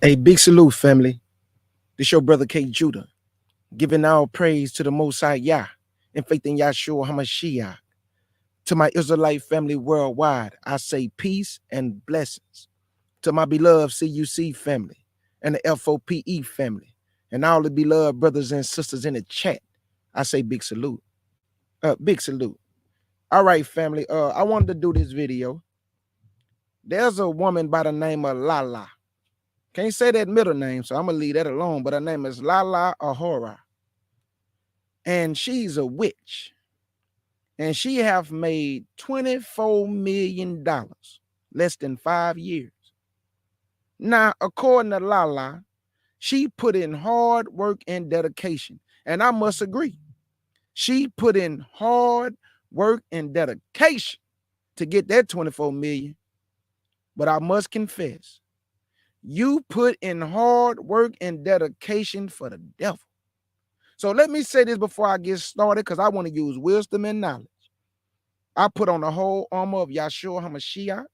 A big salute, family. This your brother Kjudah, giving all praise to the Most High Yah and faith in Yahshua HaMashiach. To my Israelite family worldwide, I say peace and blessings. To my beloved CUC family and the FOPE family and all the beloved brothers and sisters in the chat, I say big salute. Big salute. All right, family. I wanted to do this video. There's a woman by the name of Lala. Can't say that middle name, so I'm going to leave that alone. But her name is Lala Ahari. And she's a witch. And she have made $24 million, less than 5 years. Now, according to Lala, she put in hard work and dedication. And I must agree. She put in hard work and dedication to get that 24 million. But I must confess, you put in hard work and dedication for the devil. So let me say this before I get started, because I want to use wisdom and knowledge. I put on the whole armor of Yahshua HaMashiach.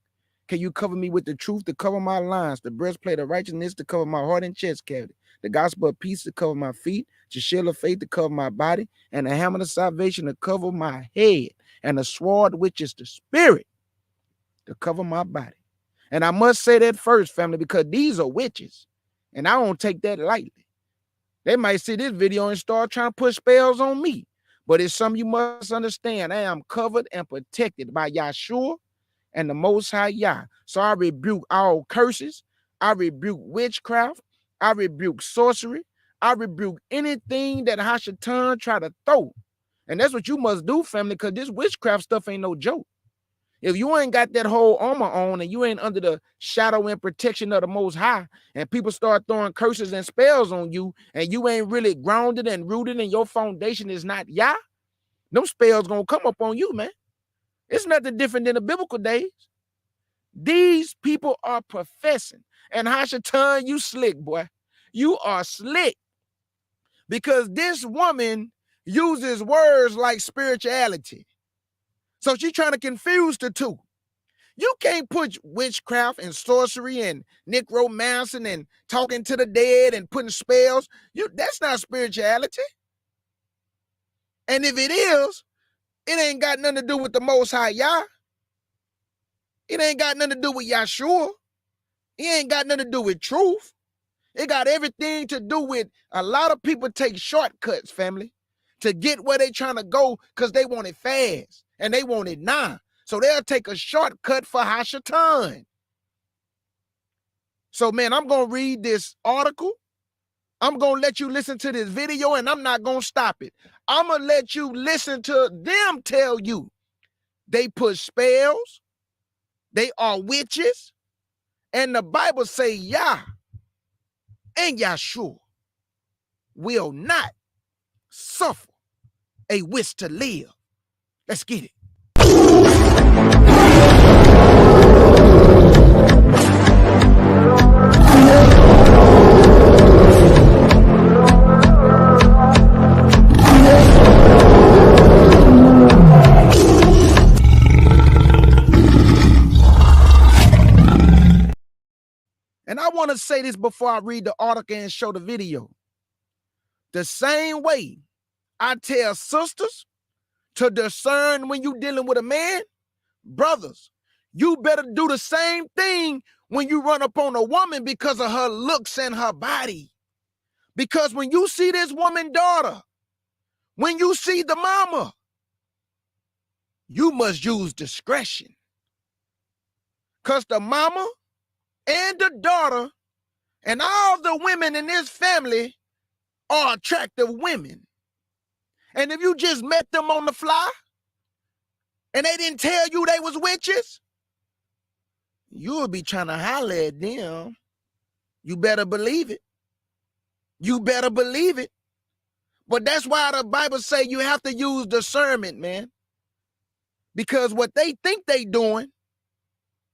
Can you cover me with the truth to cover my lines, the breastplate of righteousness to cover my heart and chest cavity, the gospel of peace to cover my feet, the shield of faith to cover my body, and the hammer of salvation to cover my head, and the sword, which is the spirit, to cover my body. And I must say that first, family, because these are witches, and I don't take that lightly. They might see this video and start trying to put spells on me, but it's something you must understand. I am covered and protected by Yahshua and the Most High Yah. So I rebuke all curses. I rebuke witchcraft. I rebuke sorcery. I rebuke anything that Hashatan try to throw. And that's what you must do, family, because this witchcraft stuff ain't no joke. If you ain't got that whole armor on and you ain't under the shadow and protection of the Most High, and people start throwing curses and spells on you, and you ain't really grounded and rooted and your foundation is not Yah, them spells gonna come up on you, man. It's nothing different than the biblical days. These people are professing. And Hashatan, you slick, boy. You are slick. Because this woman uses words like spirituality. So she's trying to confuse the two. You can't put witchcraft and sorcery and necromancy and talking to the dead and putting spells. That's not spirituality. And if it is, it ain't got nothing to do with the Most High Yah. It ain't got nothing to do with Yahshua. It ain't got nothing to do with truth. It got everything to do with a lot of people take shortcuts, family, to get where they trying to go because they want it fast and they want it now. So they'll take a shortcut for Hashatan. So, man, I'm going to read this article. I'm going to let you listen to this video, and I'm not going to stop it. I'm going to let you listen to them tell you they put spells, they are witches, and the Bible say Yah and Yahshua will not suffer a witch to live. Let's get it. want to say this before I read the article and show the video. The same way I tell sisters to discern when you dealing with a man, brothers, you better do the same thing when you run up on a woman because of her looks and her body. Because when you see this woman daughter, when you see the mama, you must use discretion. Because the mama and the daughter and all the women in this family are attractive women. And if you just met them on the fly and they didn't tell you they was witches, you would be trying to holler at them. You better believe it. You better believe it. But that's why the Bible say you have to use discernment, man. Because what they think they doing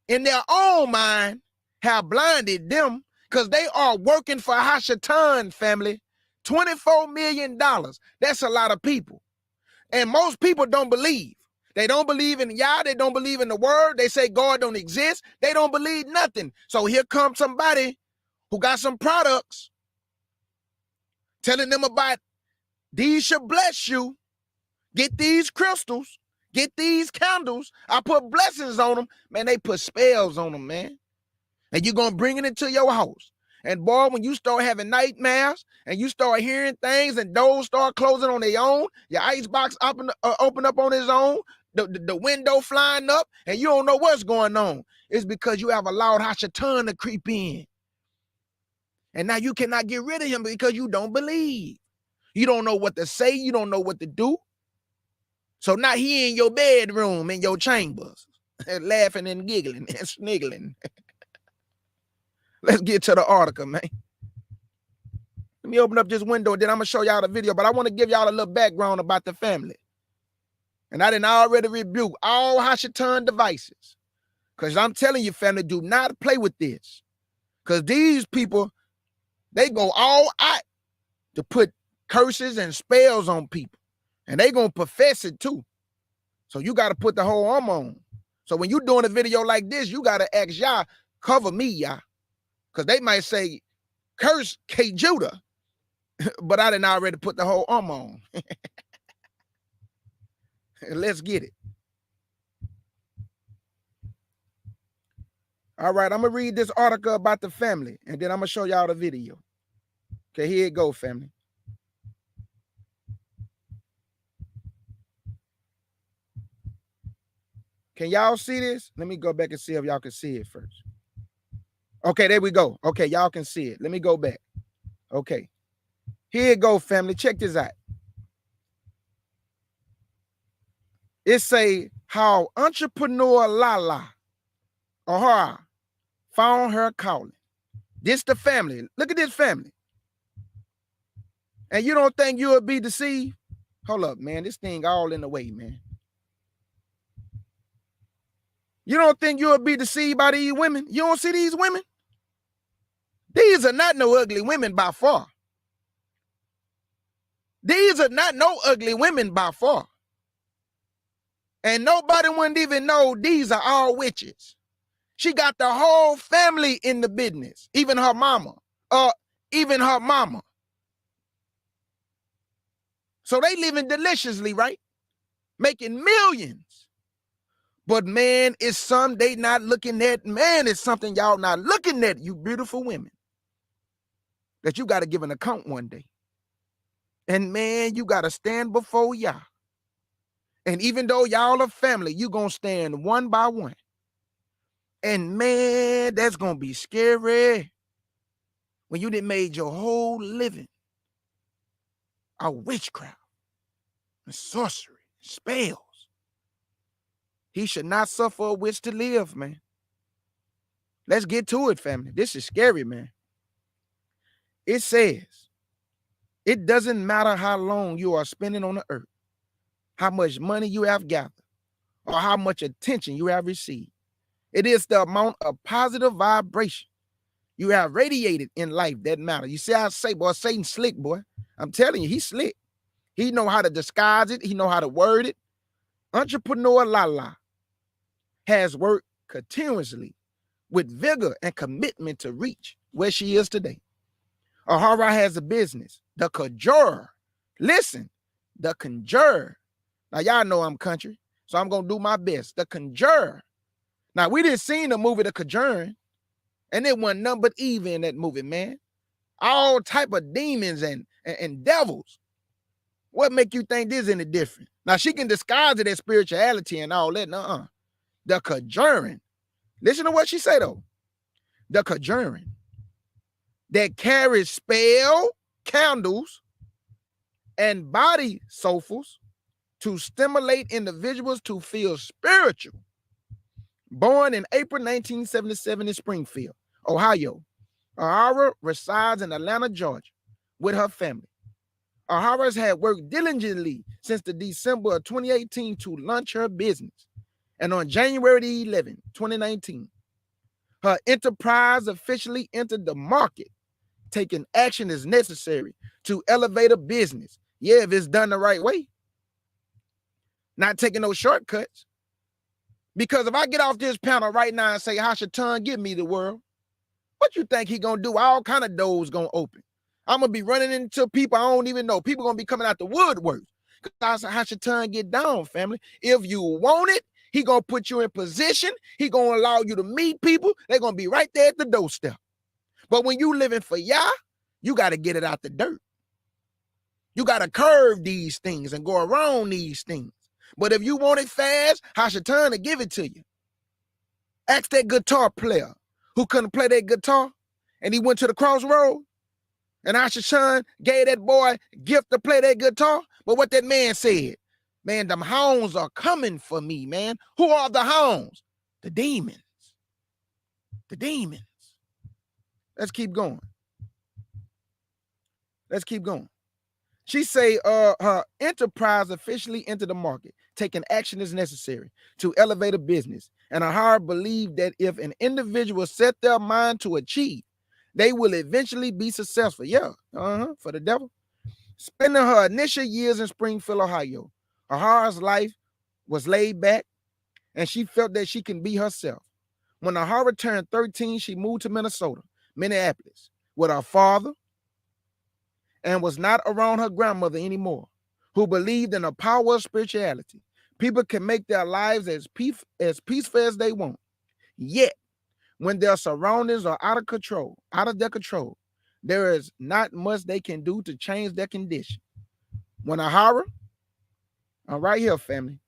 in their own mind have blinded them, because they are working for Hashatan, family. $24 million. That's a lot of people. And most people don't believe. They don't believe in Yah. They don't believe in the word. They say God don't exist. They don't believe nothing. So here comes somebody who got some products telling them about these should bless you. Get these crystals. Get these candles. I put blessings on them. Man, they put spells on them, man. And you're going to bring it into your house. And boy, when you start having nightmares and you start hearing things and doors start closing on their own, your icebox open up on its own, the window flying up, and you don't know what's going on, it's because you have allowed Hashatan to creep in. And now you cannot get rid of him because you don't believe. You don't know what to say. You don't know what to do. So now he in your bedroom, in your chambers, laughing and giggling and sniggling. Let's get to the article, man. Let me open up this window, then I'm going to show y'all the video. But I want to give y'all a little background about the family. And I didn't already rebuke all Hashatan devices. Because I'm telling you, family, do not play with this. Because these people, they go all out to put curses and spells on people. And they going to profess it too. So you got to put the whole armor on. So when you're doing a video like this, you got to ask Yah, cover me, Yah. Because they might say, curse Kjudah. But I didn't already put the whole armor on. Let's get it. All right, I'm going to read this article about the family, and then I'm going to show y'all the video. Okay, here it go, family. Can y'all see this? Let me go back and see if y'all can see it first. Okay, there we go. Okay, y'all can see it. Let me go back. Okay. Here it go, family. Check this out. It say how entrepreneur Lala, Ahari, found her calling. This the family. Look at this family. And you don't think you'll be deceived? Hold up, man. This thing all in the way, man. You don't think you'll be deceived by these women? You don't see these women? These are not no ugly women by far. These are not no ugly women by far. And nobody wouldn't even know these are all witches. She got the whole family in the business, even her mama. Even her mama. So they living deliciously, right? Making millions. But man, it's some they not looking at. Man, it's something y'all not looking at, you beautiful women, that you got to give an account one day. And man, you got to stand before Yah. And even though y'all are family, you going to stand one by one. And man, that's going to be scary when you done made your whole living a witchcraft and sorcery, spells. He should not suffer a witch to live, man. Let's get to it, family. This is scary, man. It says, it doesn't matter how long you are spending on the earth, how much money you have gathered, or how much attention you have received. It is the amount of positive vibration you have radiated in life that matters. You see how I say, boy, Satan's slick, boy. I'm telling you, he's slick. He know how to disguise it. He know how to word it. Entrepreneur Lala has worked continuously with vigor and commitment to reach where she is today. Ahari has a business, the conjure. Listen, the conjure. Now, y'all know I'm country, so I'm going to do my best. The conjure. Now, we didn't see the movie The Conjuring, and it wasn't nothing but evil in that movie, man. All type of demons and devils. What make you think this any different? Now, she can disguise it as spirituality and all that. The conjuring. Listen to what she say, though. The conjuring. That carries spell, candles, and body sophos to stimulate individuals to feel spiritual. Born in April 1977 in Springfield, Ohio, Ahari resides in Atlanta, Georgia, with her family. Ahari has had worked diligently since the December of 2018 to launch her business. And on January 11, 2019, her enterprise officially entered the market. Taking action is necessary to elevate a business. Yeah, if it's done the right way. Not taking no shortcuts. Because if I get off this panel right now and say, Hashatan, give me the world, what you think he gonna do? All kind of doors gonna open. I'm gonna be running into people I don't even know. People gonna be coming out the woodwork. Because Hashatan get down, family. If you want it, he gonna put you in position. He gonna allow you to meet people. They're gonna be right there at the doorstep. But when you living for Yah, you got to get it out the dirt. You got to curve these things and go around these things. But if you want it fast, Hashatan to give it to you. Ask that guitar player who couldn't play that guitar, and he went to the crossroad, and Hashatan gave that boy gift to play that guitar. But what that man said, man, them hounds are coming for me, man. Who are the hounds? The demons. The demons. Let's keep going. Let's keep going. She say her enterprise officially entered the market. Taking action is necessary to elevate a business. And Ahari believed that if an individual set their mind to achieve, they will eventually be successful. Yeah, for the devil. Spending her initial years in Springfield, Ohio, Ahari's life was laid back, and she felt that she can be herself. When Ahari turned 13, she moved to Minneapolis, with her father, and was not around her grandmother anymore, who believed in the power of spirituality. People can make their lives as peaceful as they want. Yet, when their surroundings are out of their control, there is not much they can do to change their condition. When Ahari, I'm right here, family.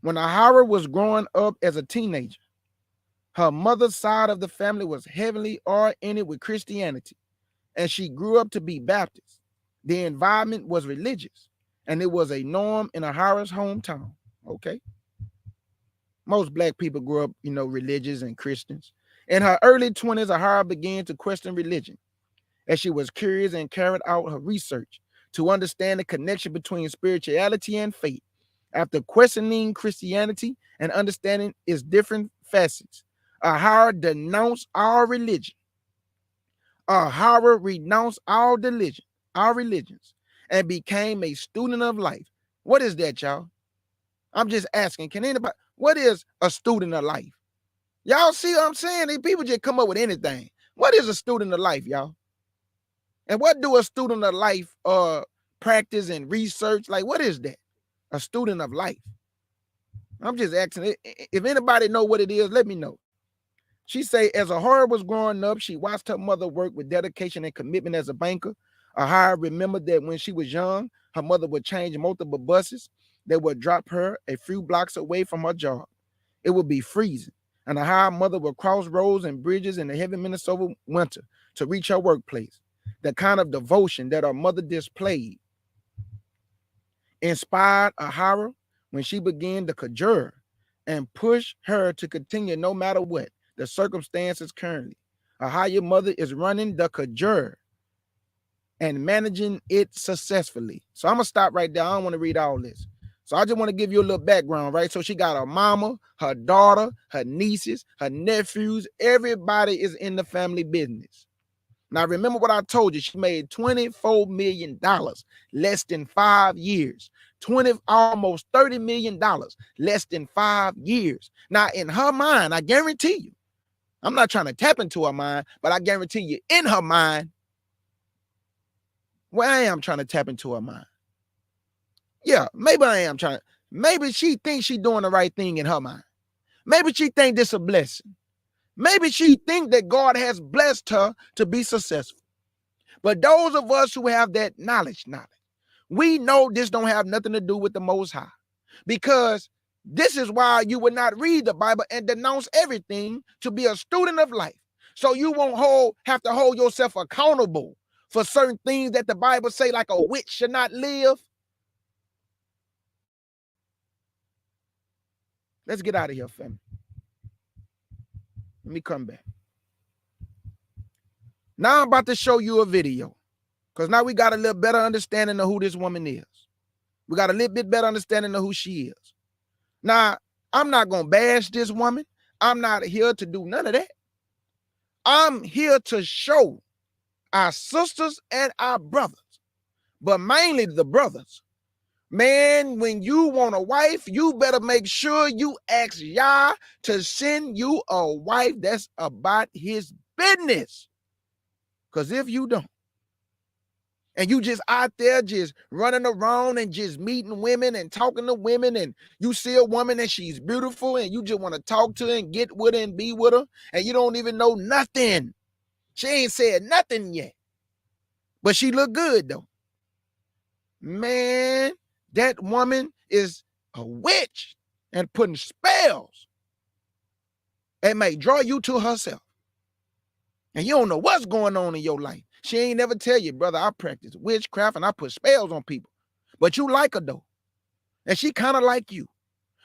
When Ahari was growing up as a teenager, her mother's side of the family was heavily oriented with Christianity, and she grew up to be Baptist. The environment was religious, and it was a norm in Ahari's hometown. Okay. Most black people grew up, religious and Christians. In her early 20s, Ahari began to question religion as she was curious and carried out her research to understand the connection between spirituality and faith. After questioning Christianity and understanding its different facets, Ahari denounced all religion. Ahari renounced all religions, and became a student of life. What is that, y'all? I'm just asking. Can anybody? What is a student of life? Y'all see what I'm saying? These people just come up with anything. What is a student of life, y'all? And what do a student of life practice and research? Like, what is that? A student of life. I'm just asking. If anybody know what it is, let me know. She say, as Ahari was growing up, she watched her mother work with dedication and commitment as a banker. Ahari remembered that when she was young, her mother would change multiple buses that would drop her a few blocks away from her job. It would be freezing, and Ahari's mother would cross roads and bridges in the heavy Minnesota winter to reach her workplace. The kind of devotion that her mother displayed inspired Ahari when she began to conjure and push her to continue no matter what the circumstances currently. Ahari's mother is running the conjure and managing it successfully. So I'm going to stop right there. I don't want to read all this. So I just want to give you a little background, right? So she got her mama, her daughter, her nieces, her nephews. Everybody is in the family business. Now, remember what I told you. She made $24 million less than 5 years. Almost $30 million less than 5 years. Now, in her mind, I guarantee you, I'm not trying to tap into her mind, but I guarantee you in her mind, well, I am trying to tap into her mind. Yeah, maybe I am trying. Maybe she thinks she's doing the right thing in her mind. Maybe she thinks this a blessing. Maybe she thinks that God has blessed her to be successful. But those of us who have that knowledge, we know this don't have nothing to do with the Most High. Because this is why you would not read the Bible and denounce everything to be a student of life. So you won't have to hold yourself accountable for certain things that the Bible say, like a witch should not live. Let's get out of here, family. Let me come back. Now I'm about to show you a video, because now we got a little better understanding of who this woman is. We got a little bit better understanding of who she is. Now, I'm not going to bash this woman. I'm not here to do none of that. I'm here to show our sisters and our brothers, but mainly the brothers. Man, when you want a wife, you better make sure you ask Yah to send you a wife that's about his business. Because if you don't, and you just out there just running around and just meeting women and talking to women, and you see a woman and she's beautiful and you just want to talk to her and get with her and be with her, and you don't even know nothing. She ain't said nothing yet, but she look good though. Man, that woman is a witch and putting spells. It may draw you to herself. And you don't know what's going on in your life. She ain't never tell you, brother, I practice witchcraft and I put spells on people. But you like her though. And she kind of like you.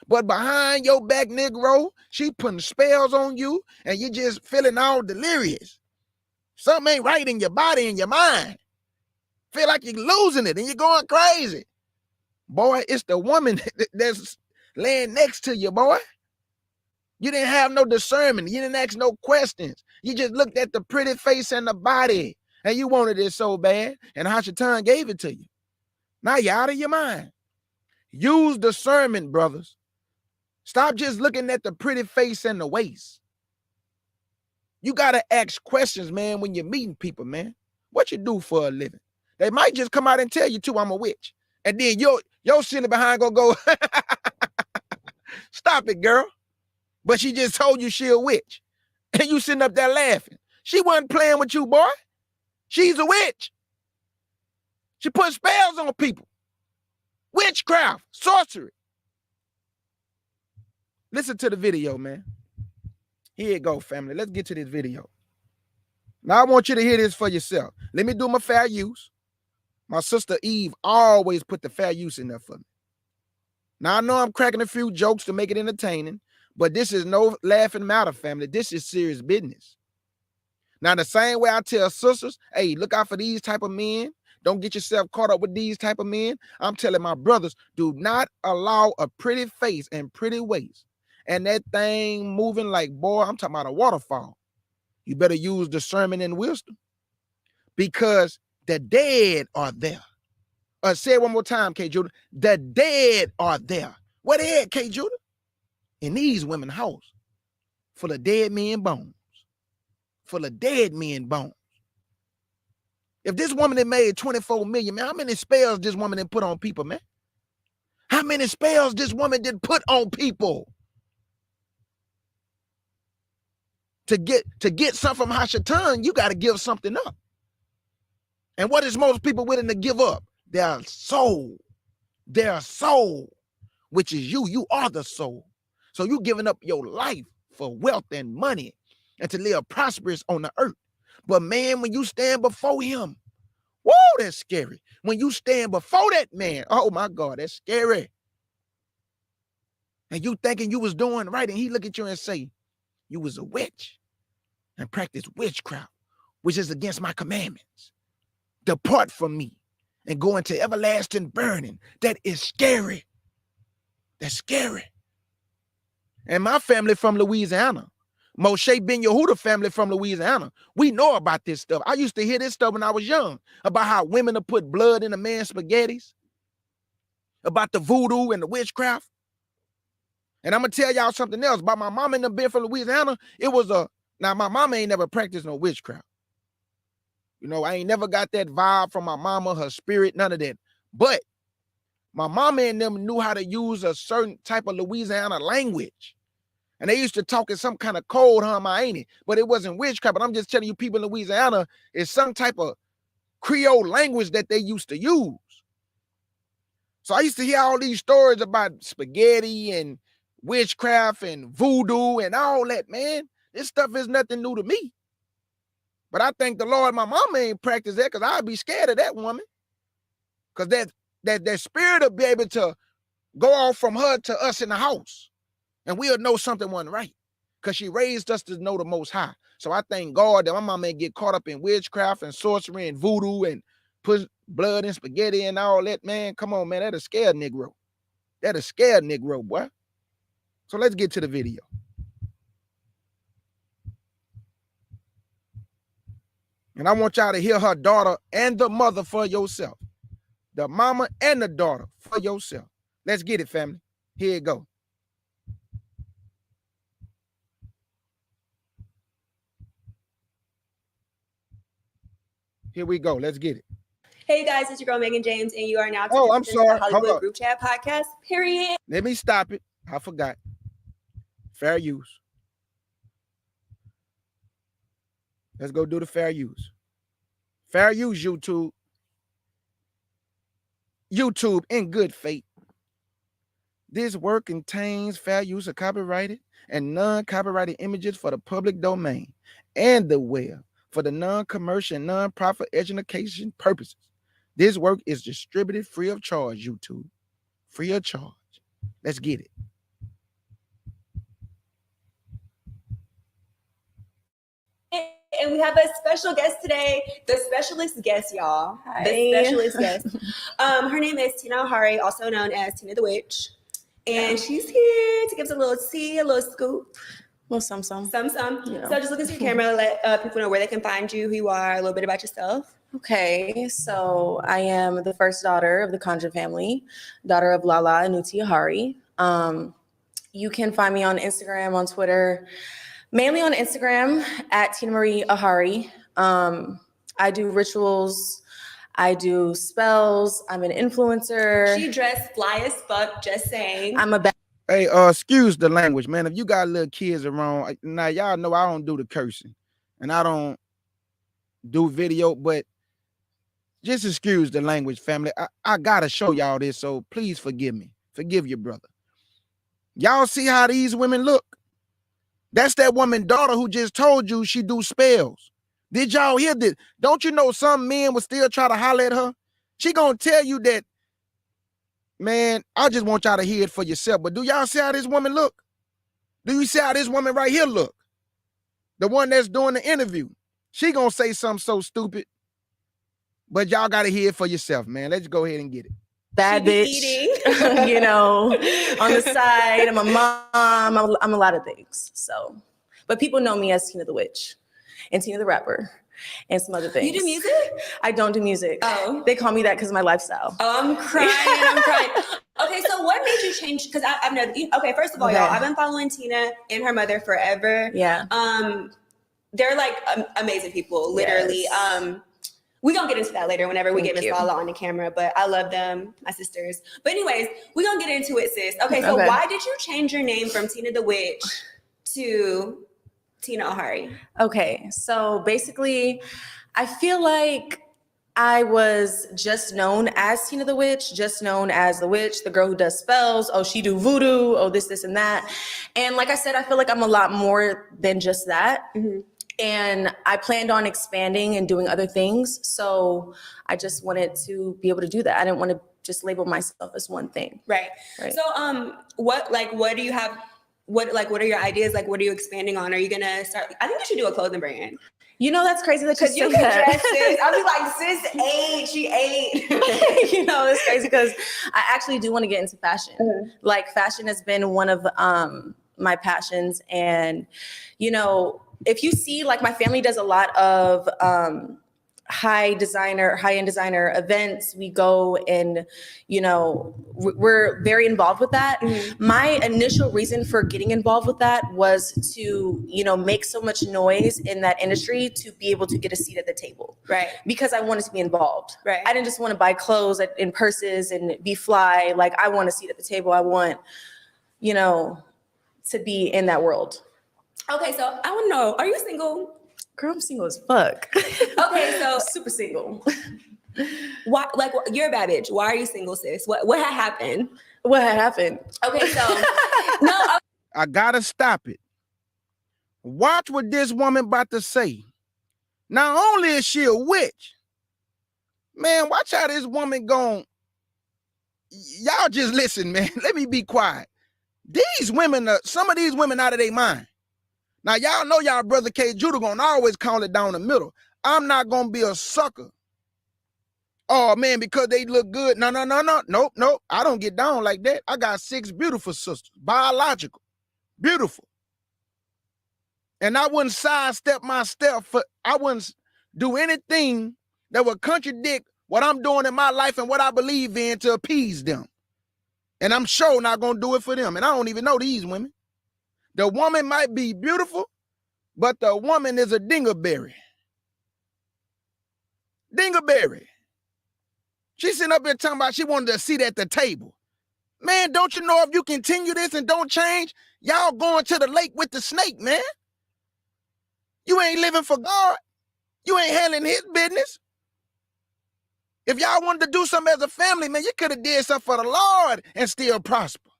But behind your back, Negro, she putting spells on you and you just feeling all delirious. Something ain't right in your body and your mind. Feel like you're losing it and you're going crazy. Boy, it's the woman that's laying next to you, boy. You didn't have no discernment. You didn't ask no questions. You just looked at the pretty face and the body, and you wanted it so bad, and Hashatan gave it to you. Now you're out of your mind. Use discernment, brothers. Stop just looking at the pretty face and the waist. You got to ask questions, man, when you're meeting people, man. What you do for a living? They might just come out and tell you, too, I'm a witch. And then your sitting behind gonna go, stop it, girl. But she just told you she a witch. And you sitting up there laughing. She wasn't playing with you, boy. She's a witch. She put spells on people. Witchcraft, sorcery. Listen to the video, man. Here you go, family. Let's get to this video. Now, I want you to hear this for yourself. Let me do my fair use. My sister Eve always put the fair use in there for me. Now, I know I'm cracking a few jokes to make it entertaining, but this is no laughing matter, family. This is serious business. Now, the same way I tell sisters, hey, look out for these type of men. Don't get yourself caught up with these type of men. I'm telling my brothers, do not allow a pretty face and pretty waist and that thing moving like, boy, I'm talking about a waterfall. You better use discernment and wisdom because the dead are there. Say it one more time, Kjudah. The dead are there. Where they at, Kjudah? In these women's house, full of dead men bones. Full of dead men bones. If this woman had made 24 million, man, how many spells this woman did put on people, man? How many spells this woman did put on people? To get something from Hashatan, you got to give something up. And what is most people willing to give up? Their soul. Their soul, which is you. You are the soul. So you giving up your life for wealth and money and to live prosperous on the earth. But man, when you stand before him, whoa, that's scary. When you stand before that man, oh my God, that's scary. And you thinking you was doing right, and he look at you and say, you was a witch and practice witchcraft, which is against my commandments. Depart from me and go into everlasting burning. That is scary. That's scary. And my family from Louisiana, Moshe Ben Yehuda family from Louisiana, we know about this stuff. I used to hear this stuff when I was young, about how women will put blood in a man's spaghettis, about the voodoo and the witchcraft. And I'm going to tell y'all something else about my mom and them being from Louisiana. It was a Now, my mama ain't never practiced no witchcraft. You know, I ain't never got that vibe from my mama, her spirit, none of that. But my mama and them knew how to use a certain type of Louisiana language. And they used to talk in some kind of code, ain't it? But it wasn't witchcraft. But I'm just telling you, people in Louisiana, is some type of Creole language that they used to use. So I used to hear all these stories about spaghetti and witchcraft and voodoo and all that, man. This stuff is nothing new to me. But I thank the Lord my mama ain't practiced that, because I'd be scared of that woman. Because that spirit will be able to go off from her to us in the house. And we'll know something wasn't right, because she raised us to know the Most High. So I thank God that my mama ain't get caught up in witchcraft and sorcery and voodoo and put blood in spaghetti and all that, man. Come on, man. That'll scare a Negro. That'll scare a Negro, boy. So let's get to the video. And I want y'all to hear her daughter and the mother for yourself. The mama and the daughter for yourself. Let's get it, family. Here it go. Here we go. Let's get it. Hey guys, it's your girl Megan James, and you are now I'm sorry. the Hollywood Group Chat Podcast. Period. Let me stop it. I forgot. Fair use. Let's go do the fair use. Fair use, YouTube. YouTube in good faith. This work contains fair use of copyrighted and non-copyrighted images for the public domain and the web for the non-commercial and non-profit education purposes. This work is distributed free of charge, YouTube. Free of charge. Let's get it. And we have a special guest today, the specialist guest, y'all. Hi. The specialist guest. Her name is Tina Ahari, also known as Tina the Witch. And she's here to give us a little tea, a little scoop. Well, some. Yeah. So just look into your camera, let people know where they can find you, who you are, a little bit about yourself. Okay, so I am the first daughter of the Conjure family, daughter of Lala, Inuti, Ahari. You can find me on Instagram, on Twitter, mainly on Instagram at Tina Marie Ahari. I do rituals, I do spells, I'm an influencer. She dressed fly as fuck, just saying. I'm a Hey, excuse the language, man. If you got little kids around, now y'all know I don't do the cursing and I don't do video, but just excuse the language, family. I gotta show y'all this, so please forgive me. Forgive your brother. Y'all see how these women look? That's that woman daughter who just told you she do spells. Did y'all hear this? Don't you know some men will still try to holler at her? She gonna tell you that, man, I just want y'all to hear it for yourself. But do y'all see how this woman look? Do you see how this woman right here look? The one that's doing the interview. She gonna say something so stupid. But y'all gotta hear it for yourself, man. Let's go ahead and get it. bad bitch, you know, on the side. I'm a mom. I'm a lot of things. So, but people know me as Tina the Witch and Tina the Rapper and some other things. You do music? I don't do music. Oh. They call me that because of my lifestyle. Oh, I'm crying. Okay, so what made you change? Because I've never. Okay, first of all, y'all, I've been following Tina and her mother forever. Yeah. They're like amazing people, literally. Yes. We're going to get into that later whenever we Thank get Miss you. Lala on the camera, but I love them, my sisters. But anyways, we're going to get into it, sis. Okay, so why did you change your name from Tina the Witch to Tina Ahari? Okay, so basically, I feel like I was just known as Tina the Witch, just known as the witch, the girl who does spells. Oh, she do voodoo. Oh, this, and that. And like I said, I feel like I'm a lot more than just that. Mm-hmm. And I planned on expanding and doing other things. So I just wanted to be able to do that. I didn't want to just label myself as one thing. Right. So what do you have? What are your ideas? Like, what are you expanding on? Are you going to start? I think you should do a clothing brand. You know, that's crazy that you say that. Dress sis. I'll be like, sis ate, she ate. You know, it's crazy because I actually do want to get into fashion. Mm-hmm. Like, fashion has been one of my passions. And, you know, if you see, like, my family does a lot of high-end designer events. We go and, we're very involved with that. Mm-hmm. My initial reason for getting involved with that was to, make so much noise in that industry to be able to get a seat at the table. Right. Because I wanted to be involved. Right. I didn't just want to buy clothes and purses and be fly. Like, I want a seat at the table. I want, to be in that world. Okay, so I want to know, are you single? Girl, I'm single as fuck. Okay, so super single. Why? Like, you're a bad bitch. Why are you single, sis? What had happened? What had happened? Okay, so no, I gotta stop it. Watch what this woman about to say. Not only is she a witch, man, watch how this woman gon'. Y'all just listen, man. Let me be quiet. These women, some of these women out of their mind. Now, y'all know y'all brother Kjudah gonna always call it down the middle. I'm not gonna be a sucker. Oh, man, because they look good. No. Nope. I don't get down like that. I got 6 beautiful sisters, biological, beautiful. And I wouldn't sidestep my step I wouldn't do anything that would contradict what I'm doing in my life and what I believe in to appease them. And I'm sure not gonna do it for them. And I don't even know these women. The woman might be beautiful, but the woman is a dingleberry. Dingleberry. She's sitting up here talking about she wanted a seat at the table. Man, don't you know if you continue this and don't change, y'all going to the lake with the snake, man. You ain't living for God. You ain't handling his business. If y'all wanted to do something as a family, man, you could have did something for the Lord and still prosper.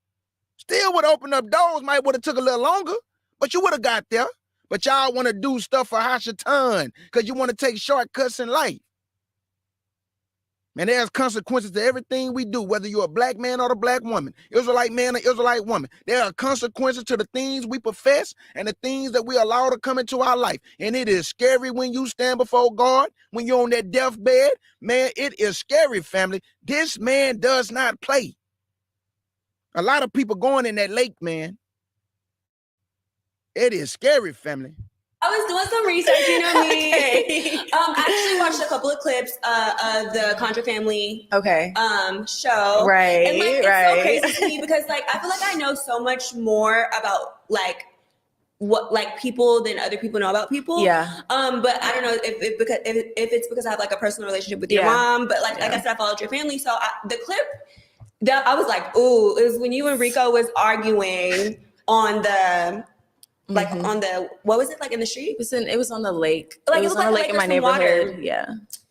Still would open up doors, might would have took a little longer, but you would have got there. But y'all want to do stuff for Hashatan because you want to take shortcuts in life. And there's consequences to everything we do, whether you're a black man or a black woman, Israelite man or Israelite woman. There are consequences to the things we profess and the things that we allow to come into our life. And it is scary when you stand before God, when you're on that deathbed. Man, it is scary, family. This man does not play. A lot of people going in that lake, man. It is scary, family. I was doing some research, you know me. Okay. I actually watched a couple of clips of the Conjure family show. Right, and like, it's right. so crazy to me because like I feel like I know so much more about like what like people than other people know about people. Yeah. But I don't know if it's because I have like a personal relationship with your mom. But like I said, I followed your family. So the clip that I was like, ooh, it was when you and Rico was arguing on the like on the, what was it, like in the street? It was on the lake. Like, it was on the lake in my neighborhood. Water. Yeah.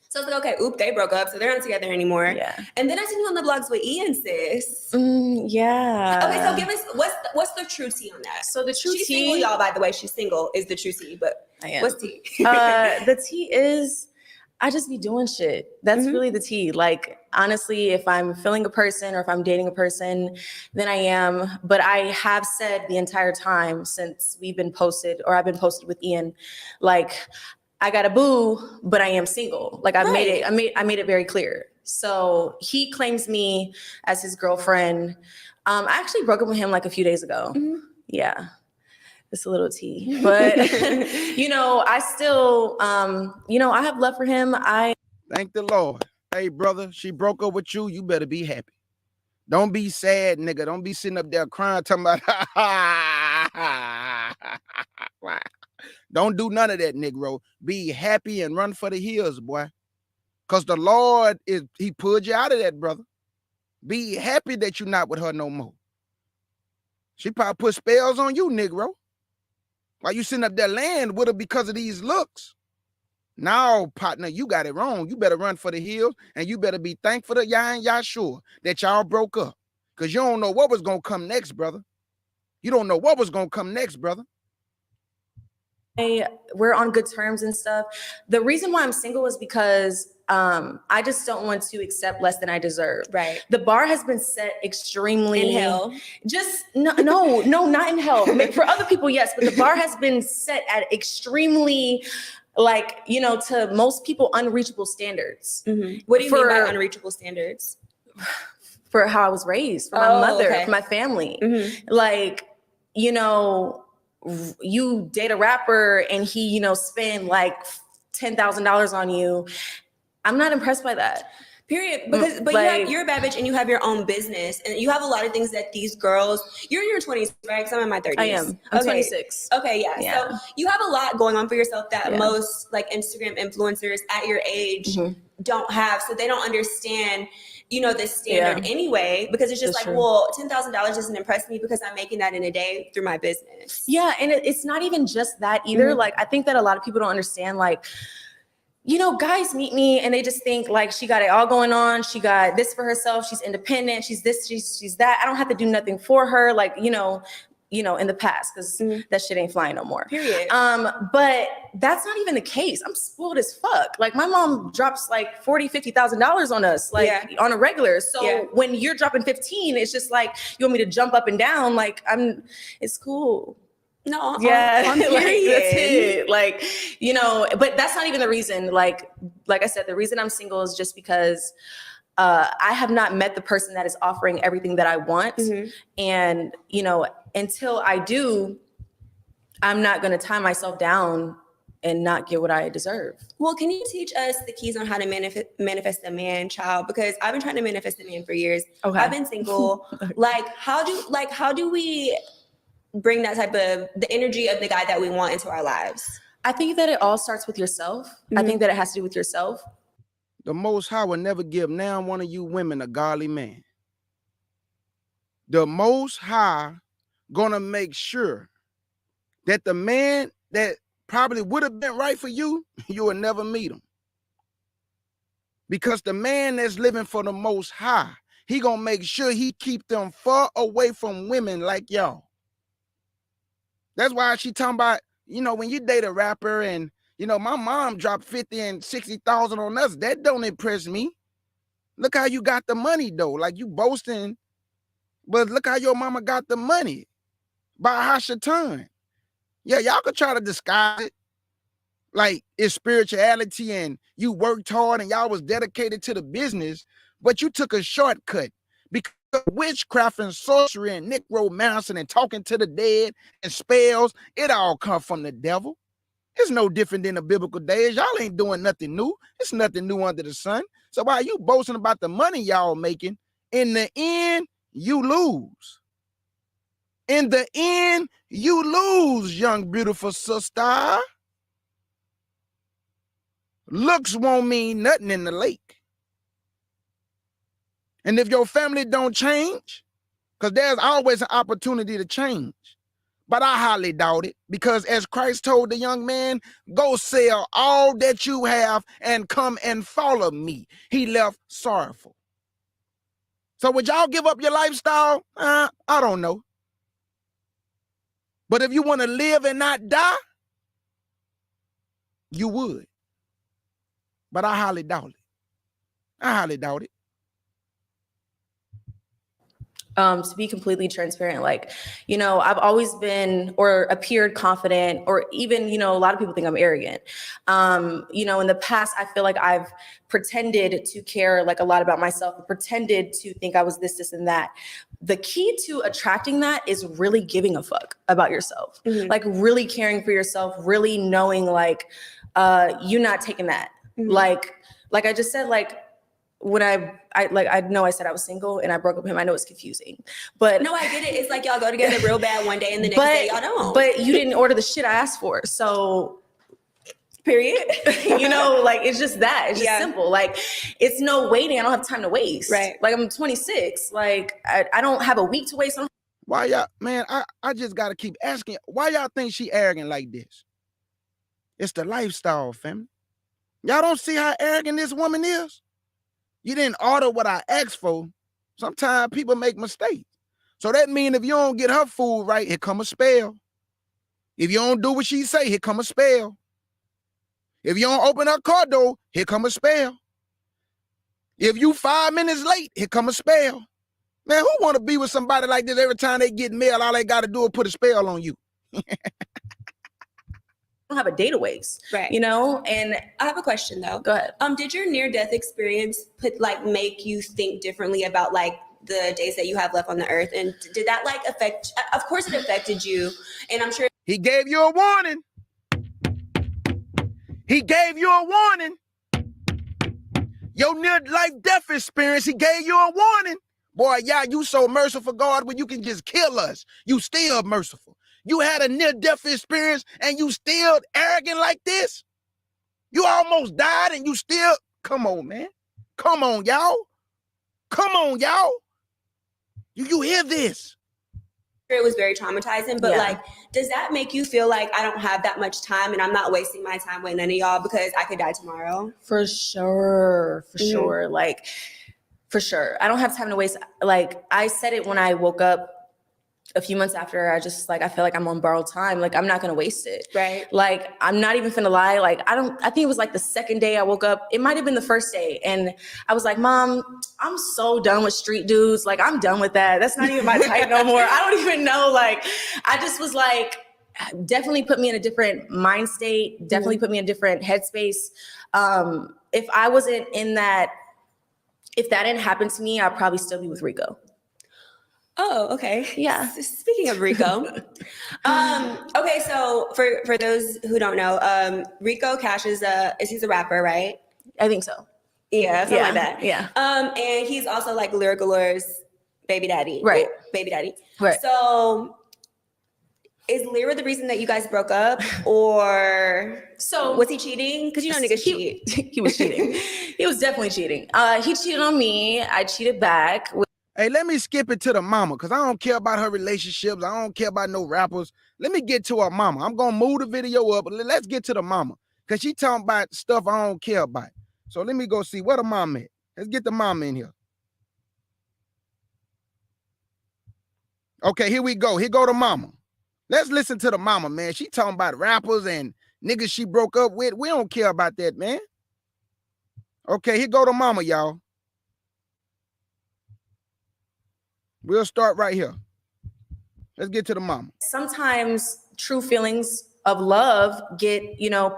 So I was like, okay, oop, they broke up, so they're not together anymore. Yeah. And then I seen you on the blogs with Ian, sis. Yeah. Okay, so give us, what's the true tea on that? So the true she's tea, single, y'all, by the way, she's single is the true tea, but what's tea? The tea is, I just be doing shit. That's really the tea. Like, honestly, if I'm feeling a person or if I'm dating a person, then I am. But I have said the entire time since we've been posted, or I've been posted with Ian, like, I got a boo, but I am single. Like, I made it very clear. So he claims me as his girlfriend. I actually broke up with him like a few days ago. Yeah. It's a little tea, but I still, I have love for him. Thank the Lord. Hey, brother, she broke up with you. You better be happy. Don't be sad, nigga. Don't be sitting up there crying, talking about, Don't do none of that, Negro. Be happy and run for the hills, boy. Because the Lord, he pulled you out of that, brother. Be happy that you're not with her no more. She probably put spells on you, Negro. Why you sitting up there laying with her because of these looks? Now, partner, you got it wrong. You better run for the hills, and you better be thankful to Yah and Yahshua that y'all broke up. Because you don't know what was going to come next, brother. You don't know what was going to come next, brother. We're on good terms and stuff. The reason why I'm single is because I just don't want to accept less than I deserve. Right. The bar has been set extremely in hell. Just no, not in hell. For other people, yes, but the bar has been set at extremely, like, to most people, unreachable standards. What do you mean by unreachable standards? For how I was raised, for my mother, for my family. Like, you date a rapper and he, spend like $10,000 on you. I'm not impressed by that. Period. Because you're a bad bitch and you have your own business and you have a lot of things that these girls, you're in your 20s, right? Because I'm in my 30s. I am. I'm 26. Okay, yeah. So you have a lot going on for yourself that most like Instagram influencers at your age don't have. So they don't understand, this standard anyway, because it's just That's like, true. well, $10,000 doesn't impress me because I'm making that in a day through my business. Yeah. And it's not even just that either. Like, I think that a lot of people don't understand, like, guys meet me and they just think like she got it all going on. She got this for herself. She's independent. She's this, she's that. I don't have to do nothing for her. Like, in the past, because that shit ain't flying no more. Period. But that's not even the case. I'm spoiled as fuck. Like my mom drops like $40,000, $50,000 on us, like on a regular. So when you're dropping 15, it's just like, you want me to jump up and down? Like it's cool. No, yeah, like, that's it. Like, but that's not even the reason. Like I said, the reason I'm single is just because I have not met the person that is offering everything that I want. And, until I do, I'm not going to tie myself down and not get what I deserve. Well, can you teach us the keys on how to manifest a man, child? Because I've been trying to manifest a man for years. Okay. I've been single. How do we bring that type of the energy of the guy that we want into our lives? I think that it all starts with yourself. I think that it has to do with yourself. The Most High will never give now one of you women a godly man. The Most High gonna make sure that the man that probably would have been right for you, you will never meet him. Because the man that's living for the Most High, he gonna make sure he keep them far away from women like y'all. That's why she talking about, when you date a rapper and, my mom dropped 50 and 60,000 on us. That don't impress me. Look how you got the money though. Like you boasting, but look how your mama got the money by Hashatan. Yeah, y'all could try to disguise it. Like it's spirituality and you worked hard and y'all was dedicated to the business, but you took a shortcut because witchcraft and sorcery and necromancy and talking to the dead and spells, it all come from the devil. It's no different than the biblical days. Y'all ain't doing nothing new. It's nothing new under the sun. So why are you boasting about the money y'all making? In the end, you lose. In the end, you lose, young, beautiful sister. Looks won't mean nothing in the lake. And if your family don't change, because there's always an opportunity to change, but I highly doubt it, because as Christ told the young man, go sell all that you have and come and follow me. He left sorrowful. So would y'all give up your lifestyle? I don't know. But if you want to live and not die, you would. But I highly doubt it. I highly doubt it. To be completely transparent, I've always been or appeared confident, or even, a lot of people think I'm arrogant. In the past, I feel like I've pretended to care a lot about myself, pretended to think I was this, and that. The key to attracting that is really giving a fuck about yourself, really caring for yourself, really knowing you're not taking that. Like I just said, when I know I said I was single and I broke up with him. I know it's confusing, but no, I get it. It's like y'all go together real bad one day and the next day y'all don't. But you didn't order the shit I asked for, so period. It's just that. It's just simple. It's no waiting. I don't have time to waste. Right. I'm 26. I don't have a week to waste on. Why y'all, man? I just gotta keep asking. Why y'all think she arrogant like this? It's the lifestyle, family. Y'all don't see how arrogant this woman is? You didn't order what I asked for. Sometimes people make mistakes. So that means if you don't get her food right, here come a spell. If you don't do what she say, here come a spell. If you don't open her car door, here come a spell. If you 5 minutes late, here come a spell. Man, who want to be with somebody like this every time they get mail? All they got to do is put a spell on you. Don't have a day to waste, right? And I have a question though. Go ahead. Did your near-death experience make you think differently about the days that you have left on the earth, and did that affect? Of course, it affected you, and I'm sure he gave you a warning. He gave you a warning. Your near-life death experience, he gave you a warning. Boy, yeah, you so merciful, God, when you can just kill us. You still merciful. You had a near-death experience and you still arrogant like this? You almost died and you still... Come on, man. Come on, y'all. Come on, y'all. You hear this? It was very traumatizing, but like, does that make you feel like I don't have that much time and I'm not wasting my time with none of y'all because I could die tomorrow? For sure. Like, for sure. I don't have time to waste. Like, I said it when I woke up a few months after. I feel like I'm on borrowed time. Like, I'm not going to waste it. Right. Like, I'm not even finna lie. Like, I think it was like the second day I woke up. It might've been the first day. And I was like, Mom, I'm so done with street dudes. Like, I'm done with that. That's not even my type no more. I don't even know. Like, I just was like, definitely put me in a different mind state. Definitely put me in a different headspace. If I wasn't in that, if that didn't happen to me, I'd probably still be with Rico. Oh, okay. Yeah. Speaking of Rico, okay. So for those who don't know, Rico Cash he's a rapper, right? I think so. Yeah, something like that. Yeah. And he's also like Lyric Allure's baby daddy. Right. Baby daddy. Right. So is Lyra the reason that you guys broke up, or was he cheating? Because you know niggas cheat. He was cheating. He was definitely cheating. He cheated on me. I cheated back. Hey, let me skip it to the mama, because I don't care about her relationships. I don't care about no rappers. Let me get to her mama. I'm going to move the video up, but let's get to the mama, because she talking about stuff I don't care about. So let me go see where the mama at. Let's get the mama in here. Okay, here we go. Here go the mama. Let's listen to the mama, man. She talking about rappers and niggas she broke up with. We don't care about that, man. Okay, here go the mama, y'all. We'll start right here. Let's get to the mama. Sometimes true feelings of love get,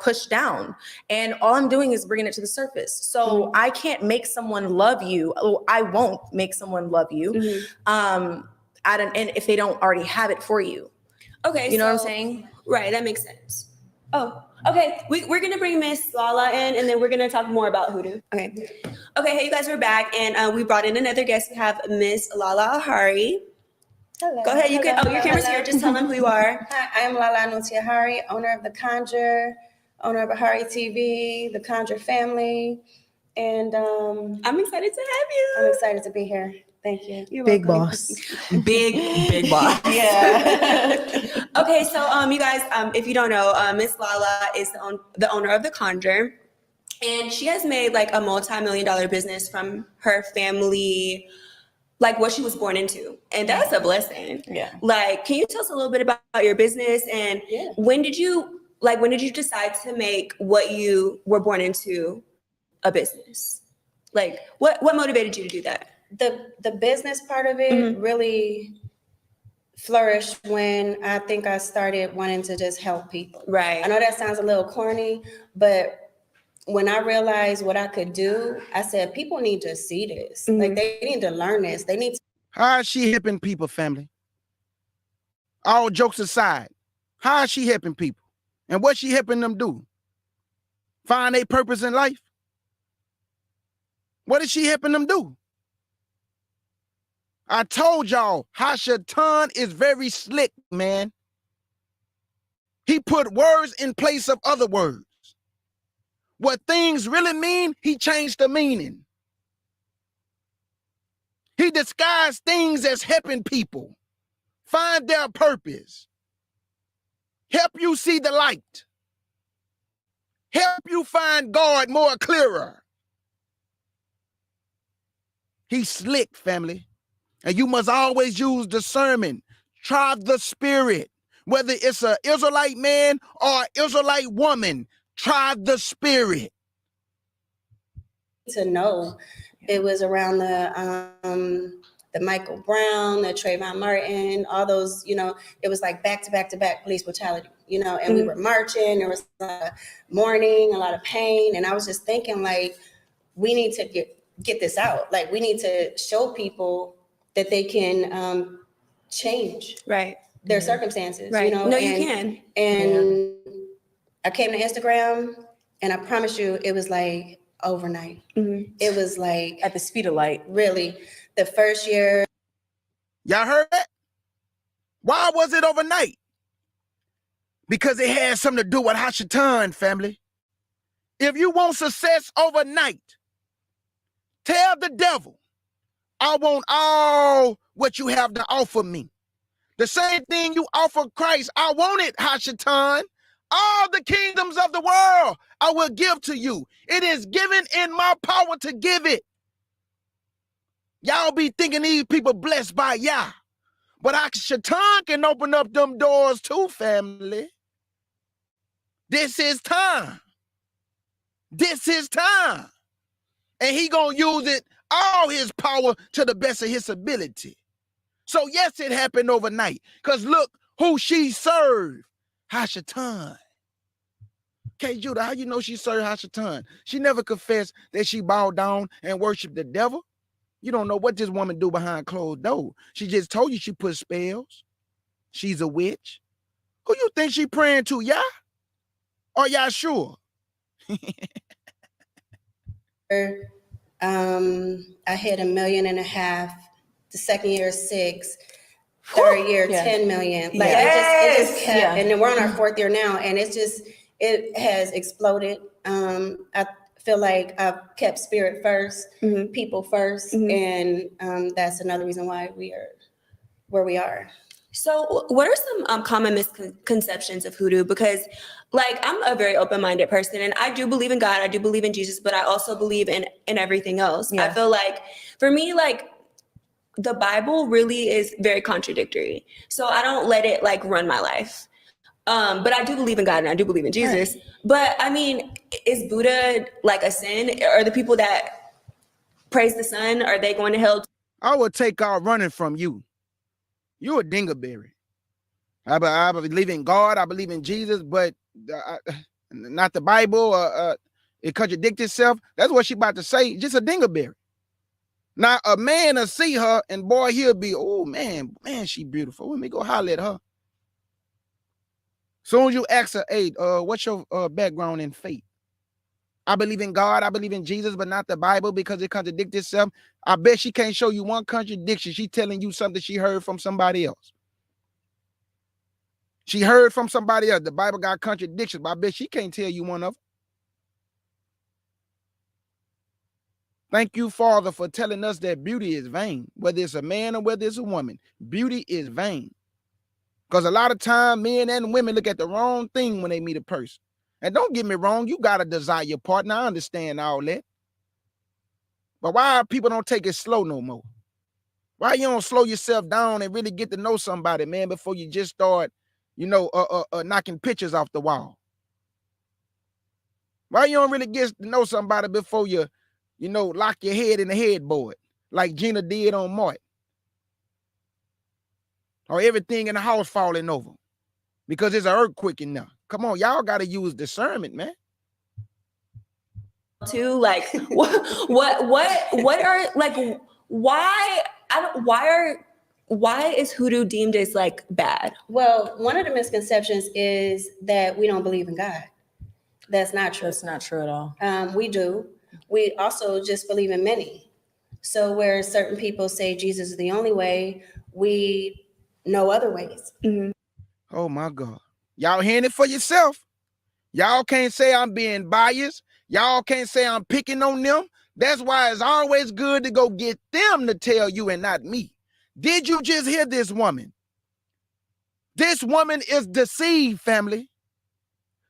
pushed down. And all I'm doing is bringing it to the surface. So I can't make someone love you. I won't make someone love you. And if they don't already have it for you. Okay. You know what I'm saying? Right. That makes sense. Oh, okay. We're going to bring Miss Lala in, and then we're going to talk more about hoodoo. Okay. Okay. Hey, you guys, we're back, and we brought in another guest. We have Miss Lala Ahari. Hello. Go ahead. You hello, can. Oh, your camera's here. Just tell them who you are. Hi, I am Lala Inuti Ahari, owner of the Conjure, owner of Ahari TV, the Conjure family, and I'm excited to have you. I'm excited to be here. Thank you. You're Big welcome. boss. Big boss. Yeah. Okay, so you guys, if you don't know, Miss Lala is the owner of the Conjure, and she has made like a multi-million-dollar business from her family, like what she was born into, and that's a blessing. Yeah. Like, can you tell us a little bit about your business, and when did you decide to make what you were born into a business? Like, what motivated you to do that? The business part of it really flourished when I think I started wanting to just help people. Right. I know that sounds a little corny, but when I realized what I could do, I said, people need to see this. Like, they need to learn this. They need to. How is she helping people, family? All jokes aside, how is she helping people? And what's she helping them do? Find a purpose in life? What is she helping them do? I told y'all, Hashatan is very slick, man. He put words in place of other words. What things really mean, he changed the meaning. He disguised things as helping people find their purpose, help you see the light, help you find God more clearer. He's slick, family. And you must always use discernment. Try the spirit. Whether it's an Israelite man or Israelite woman, try the spirit. To know it was around the Michael Brown, the Trayvon Martin, all those, it was like back to back police brutality, and we were marching. There was mourning, a lot of pain. And I was just thinking, like, we need to get this out. Like, we need to show people that they can change their circumstances, Right. No, you can. And I came to Instagram, And I promise you, it was like overnight. Mm-hmm. It was like At the speed of light. really the first year. Y'all heard that? Why was it overnight? Because it had something to do with Hashatan, family. If you want success overnight, tell the devil, I want all what you have to offer me. The same thing you offer Christ, I want it, Hashatan. All the kingdoms of the world I will give to you. It is given in my power to give it. Y'all be thinking these people blessed by Yah. But Hashatan can open up them doors too, family. This is time. This is time. And he gonna use it, all his power, to the best of his ability. So yes, it happened overnight. Because look who she served. Hashatan. Kjudah, how you know she served Hashatan? She never confessed that she bowed down and worshiped the devil. You don't know what this woman do behind closed doors. She just told you she put spells. She's a witch. Who you think she praying to, Yah? Or Yah sure? I hit $1.5 million. The second year, 6. Third year, 10 million. Like it just kept, and then we're on our 4th year now, and it has exploded. I feel like I've kept spirit first, people first, and that's another reason why we are where we are. So what are some common misconceptions of hoodoo? Because like, I'm a very open-minded person, and I do believe in God, I do believe in Jesus, but I also believe in everything else. I feel like for me, like, the Bible really is very contradictory. So I don't let it like run my life. But I do believe in God and I do believe in Jesus. Right. But I mean, is Buddha like a sin? Are the people that praise the sun, are they going to hell? I will take off running from you. You're a dingleberry. I believe in God, I believe in Jesus, but not the Bible. It contradicts itself. That's what she about to say. Just a dingleberry. Now, a man will see her, and boy, he'll be, oh, man, she beautiful. Let me go holler at her. Soon as you ask her, hey, what's your background in faith? I believe in God, I believe in Jesus, but not the Bible because it contradicts itself. I bet she can't show you one contradiction. She's telling you something she heard from somebody else. She heard from somebody else. The Bible got contradictions, but I bet she can't tell you one of them. Thank you, Father, for telling us that beauty is vain, whether it's a man or whether it's a woman. Beauty is vain. Because a lot of time, men and women look at the wrong thing when they meet a person. And don't get me wrong, you got to desire your partner. I understand all that. But why people don't take it slow no more? Why you don't slow yourself down and really get to know somebody, man, before you just start, knocking pictures off the wall? Why you don't really get to know somebody before you lock your head in the headboard like Gina did on Martin? Or everything in the house falling over because there's an earthquake in there. Come on, y'all got to use discernment, man. To like, what are like, why is hoodoo deemed as like bad? Well, one of the misconceptions is that we don't believe in God. That's not true. That's not true at all. We do. We also just believe in many. So where certain people say Jesus is the only way, we know other ways. Mm-hmm. Oh my God. Y'all hearing it for yourself. Y'all can't say I'm being biased. Y'all can't say I'm picking on them. That's why it's always good to go get them to tell you and not me. Did you just hear this woman? This woman is deceived, family.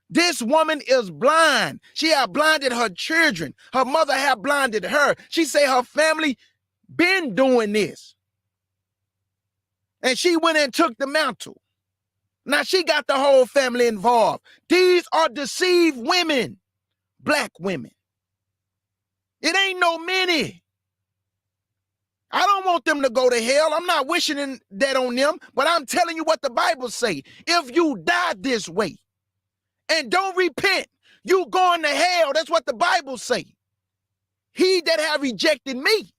This woman is blind. She had blinded her children. Her mother had blinded her. She say her family been doing this. And she went and took the mantle. Now she got the whole family involved. These are deceived women, black women. It ain't no many. I don't want them to go to hell. I'm not wishing that on them, but I'm telling you what the Bible say. If you die this way and don't repent, you going to hell. That's what the Bible say. He that have rejected me,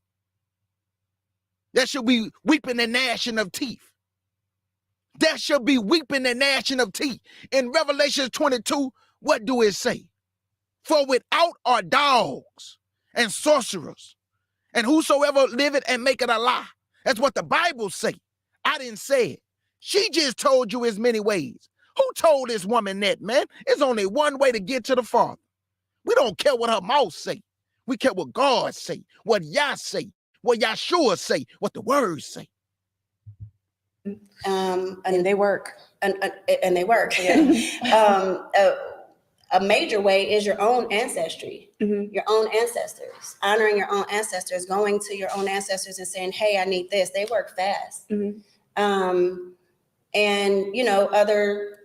that shall be weeping and gnashing of teeth. That shall be weeping and gnashing of teeth. In Revelation 22, what do it say? For without are dogs and sorcerers, and whosoever liveth and maketh a lie. That's what the Bible say. I didn't say it. She just told you as many ways. Who told this woman that, man? It's only one way to get to the Father. We don't care what her mouth say. We care what God say, what Yah say, what Yahshua say, what the words say. And they work. And they work. Yeah. A major way is your own ancestry, your own ancestors, honoring your own ancestors, going to your own ancestors and saying, hey, I need this. They work fast. And, other,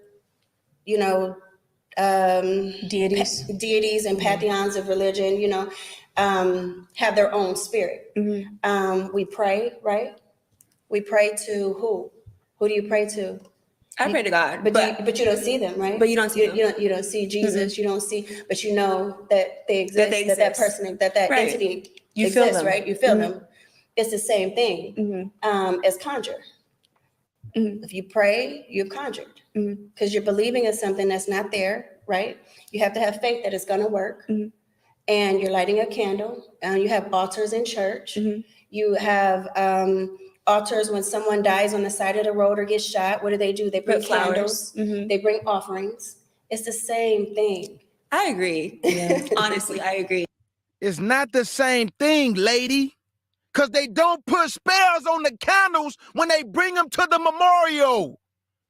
deities and pantheons of religion, have their own spirit. We pray, right? We pray to who? Who do you pray to? I pray to God, but you don't see them, right? But you don't see them. You don't see Jesus. You don't see, but you know that they exist. That person, that right. Entity you exists, feel them. right? You feel them. It's the same thing as conjure. If you pray, you've conjured because you're believing in something that's not there, right? You have to have faith that it's going to work, and you're lighting a candle. And you have altars in church. You have altars when someone dies on the side of the road or gets shot. What do? They bring candles. They bring offerings. It's the same thing. I agree. Yeah. Honestly, I agree. It's not the same thing, lady. Because they don't put spells on the candles when they bring them to the memorial.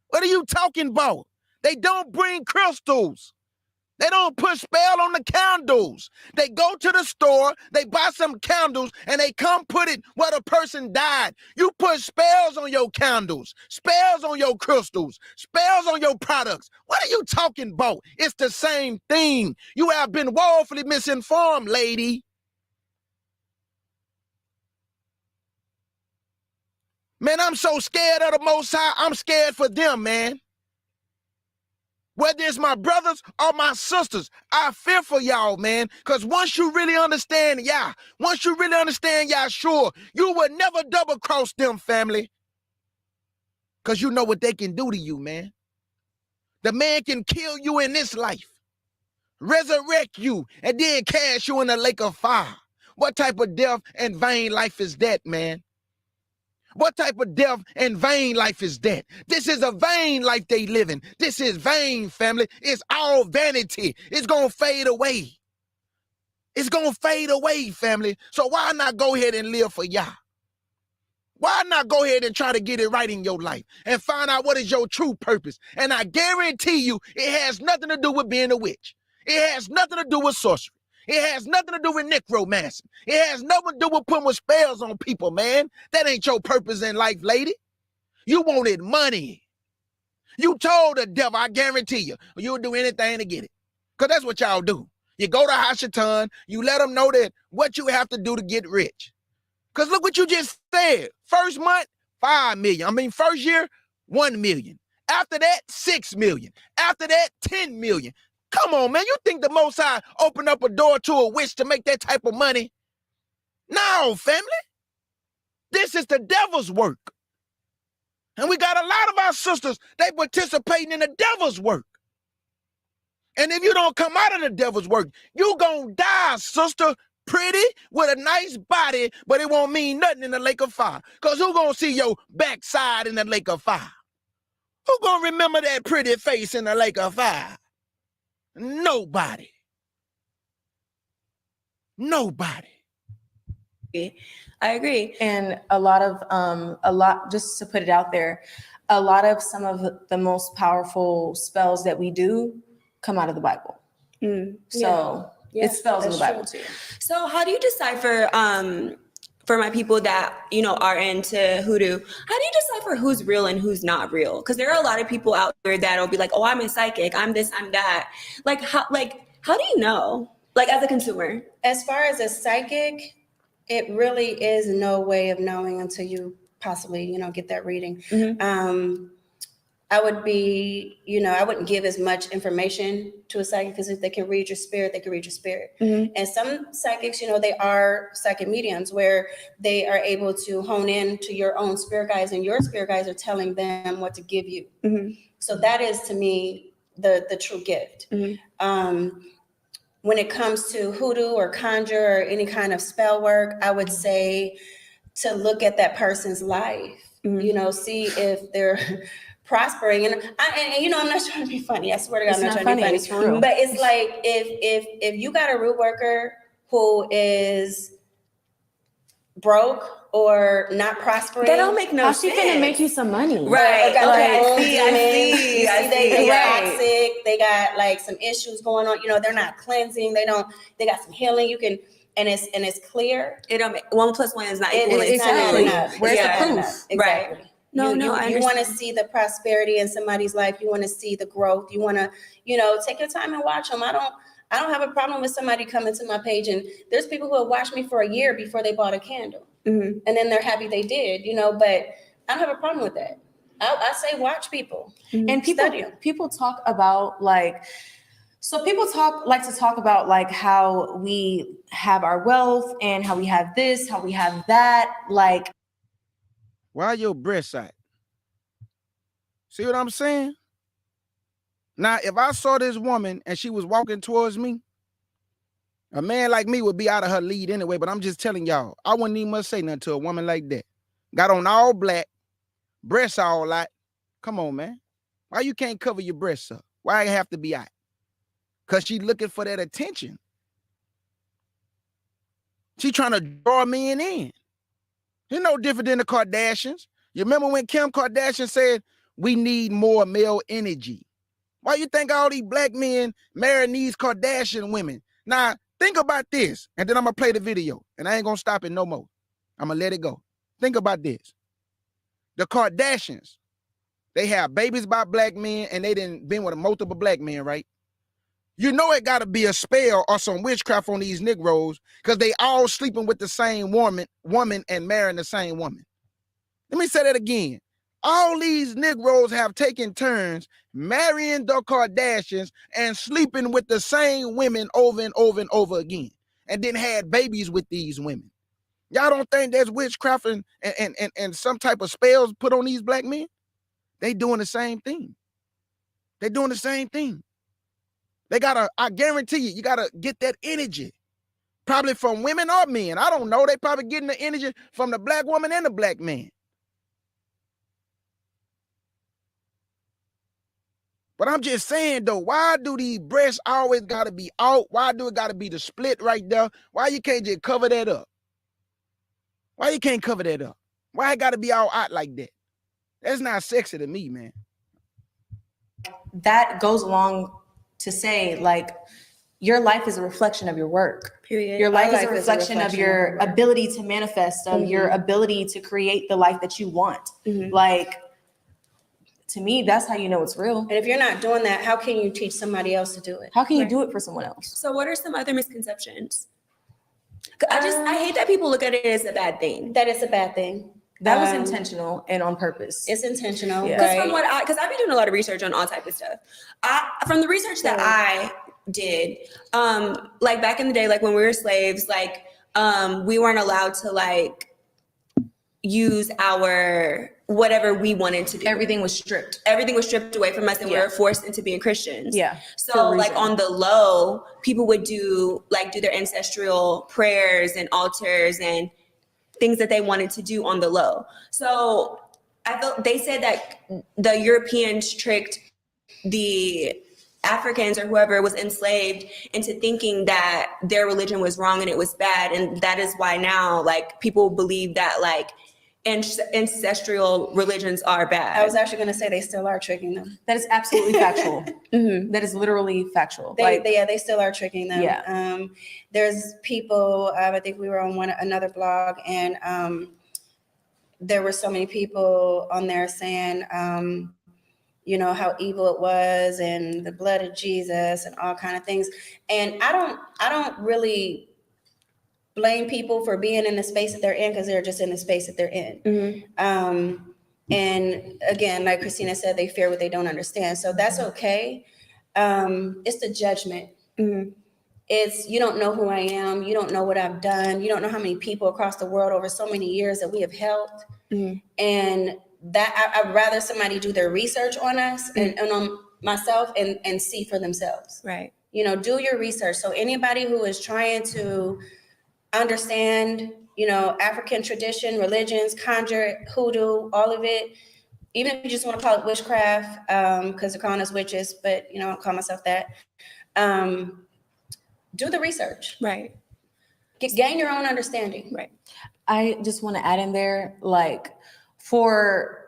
What are you talking about? They don't bring crystals. They don't put spell on the candles. They go to the store, they buy some candles, and they come put it where the person died. You put spells on your candles, spells on your crystals, spells on your products. What are you talking about? It's the same thing. You have been woefully misinformed, lady. Man, I'm so scared of the Most High. I'm scared for them, man. Whether it's my brothers or my sisters, I fear for y'all, man. Because once you really understand Yah, once you really understand Yahshua, you will never double cross them, family. Because you know what they can do to you, man. The man can kill you in this life, resurrect you, and then cast you in a lake of fire. What type of death and vain life is that, man? What type of death and vain life is that? This is a vain life they living. This is vain, family. It's all vanity. It's going to fade away. It's going to fade away, family. So why not go ahead and live for Yah? Why not go ahead and try to get it right in your life and find out what is your true purpose? And I guarantee you, it has nothing to do with being a witch. It has nothing to do with sorcery. It has nothing to do with necromancy. It has nothing to do with putting spells on people, man. That ain't your purpose in life, lady. You wanted money. You told the devil, I guarantee you, you'll do anything to get it. Because that's what y'all do. You go to Hashatan, you let them know that what you have to do to get rich. Because look what you just said. First month, 5 million. First year, 1 million. After that, 6 million. After that, 10 million. Come on, man. You think the Most High opened up a door to a witch to make that type of money? No, family. This is the devil's work. And we got a lot of our sisters, they participating in the devil's work. And if you don't come out of the devil's work, you gonna die, sister. Pretty, with a nice body, but it won't mean nothing in the lake of fire. Because who gonna see your backside in the lake of fire? Who gonna remember that pretty face in the lake of fire? Nobody. Nobody. I agree. And just to put it out there, a lot of some of the most powerful spells that we do come out of the Bible. So it's spells in the Bible too. So how do you decipher for my people that, are into hoodoo, how do you decipher who's real and who's not real? Because there are a lot of people out there that'll be like, oh, I'm a psychic, I'm this, I'm that. How do you know? As a consumer? As far as a psychic, it really is no way of knowing until you possibly, get that reading. I would be, I wouldn't give as much information to a psychic because if they can read your spirit, they can read your spirit. And some psychics, they are psychic mediums where they are able to hone in to your own spirit guides, and your spirit guides are telling them what to give you. So that is, to me, the true gift. when it comes to hoodoo or conjure or any kind of spell work, I would say to look at that person's life, you know, see if they're prospering. And you know, I'm not trying to be funny. I swear to God, It's I'm not not trying to be funny. funny. It's for real. But it's like if you got a root worker who is broke or not prospering, That don't make no How's she sense. finna make you some money? Right. or got Okay. their own I demons. see. You I see, see. they Right. toxic. They got like some issues going on. You know, they're not cleansing. They got some healing. You can, and it's clear. It don't make 1 + 1 is not It- equal. it's not Exactly. enough. Where's It's the not proof? enough. Exactly. Right. No, you I want to understand. see the prosperity in somebody's life. You want to see the growth. You want to, you know, take your time and watch them. I don't have a problem with somebody coming to my page, and there's people who have watched me for a year before they bought a candle, and then they're happy they did, you know. But I don't have a problem with that. I say watch people And study 'em. people talk about like, so people like to talk about like how we have our wealth and how we have this, how we have that. Like, Why your breasts out? See what I'm saying? Now, if I saw this woman and she was walking towards me, a man like me would be out of her lead anyway, but I'm just telling y'all, I wouldn't even must say nothing to a woman like that. Got on all black, breasts all out. Come on, man. Why you can't cover your breasts up? Why it have to be out? Because she looking for that attention. She trying to draw men in. It's no different than the Kardashians. You remember when Kim Kardashian said, we need more male energy? Why you think all these black men marrying these Kardashian women? Now, think about this, and then I'm going to play the video, and I ain't going to stop it no more. I'm going to let it go. Think about this. The Kardashians, they have babies by black men, and they done been with multiple black men, right? You know it got to be a spell or some witchcraft on these Negroes because they all sleeping with the same woman and marrying the same woman. Let me say that again. All these Negroes have taken turns marrying the Kardashians and sleeping with the same women over and over and over again, and then had babies with these women. Y'all don't think there's witchcraft and some type of spells put on these black men? They doing the same thing. They doing the same thing. They gotta, I guarantee you gotta get that energy. Probably from women or men. I don't know. They probably getting the energy from the black woman and the black man. But I'm just saying though, why do these breasts always gotta be out? Why do it gotta be the split right there? Why you can't just cover that up? Why you can't cover that up? Why it gotta be all out like that? That's not sexy to me, man. that goes along to say like, your life is a reflection of your work. Period. Your life Our is a reflection of your ability to manifest, of your ability to create the life that you want. Like, to me, that's how you know it's real. And if you're not doing that, how can you teach somebody else to do it? How can you do it for someone else? So what are some other misconceptions? I hate that people look at it as a bad thing. That is a bad thing. That was intentional and on purpose. It's intentional, Yeah. Because right? because I've been doing a lot of research on all type of stuff. From the research that I did, like back in the day, like when we were slaves, like we weren't allowed to like use our whatever we wanted to do. Everything was stripped. Everything was stripped away from us, and we were forced into being Christians. Yeah. So like on the low, people would do their ancestral prayers and altars and things that they wanted to do on the low. So I felt they said that the Europeans tricked the Africans or whoever was enslaved into thinking that their religion was wrong and it was bad. And that is why now like people believe that like ancestral religions are bad. I was actually going to say they still are tricking them. That is absolutely factual. That is literally factual. They still are tricking them. Yeah. There's people, I think we were on another blog, and there were so many people on there saying, you know, how evil it was and the blood of Jesus and all kind of things. And I don't really blame people for being in the space that they're in, because they're just in the space that they're in. And again, like Christina said, they fear what they don't understand. So that's okay. It's the judgment. It's, you don't know who I am. You don't know what I've done. You don't know how many people across the world over so many years that we have helped. And that I'd rather somebody do their research on us and on myself and see for themselves. Right. You know, do your research. So anybody who is trying to understand, you know, African tradition, religions, conjure, hoodoo, all of it, even if you just want to call it witchcraft, because they're calling us witches, but you know, I don't call myself that. Do the research. Right. Gain your own understanding. Right. I just want to add in there, like, for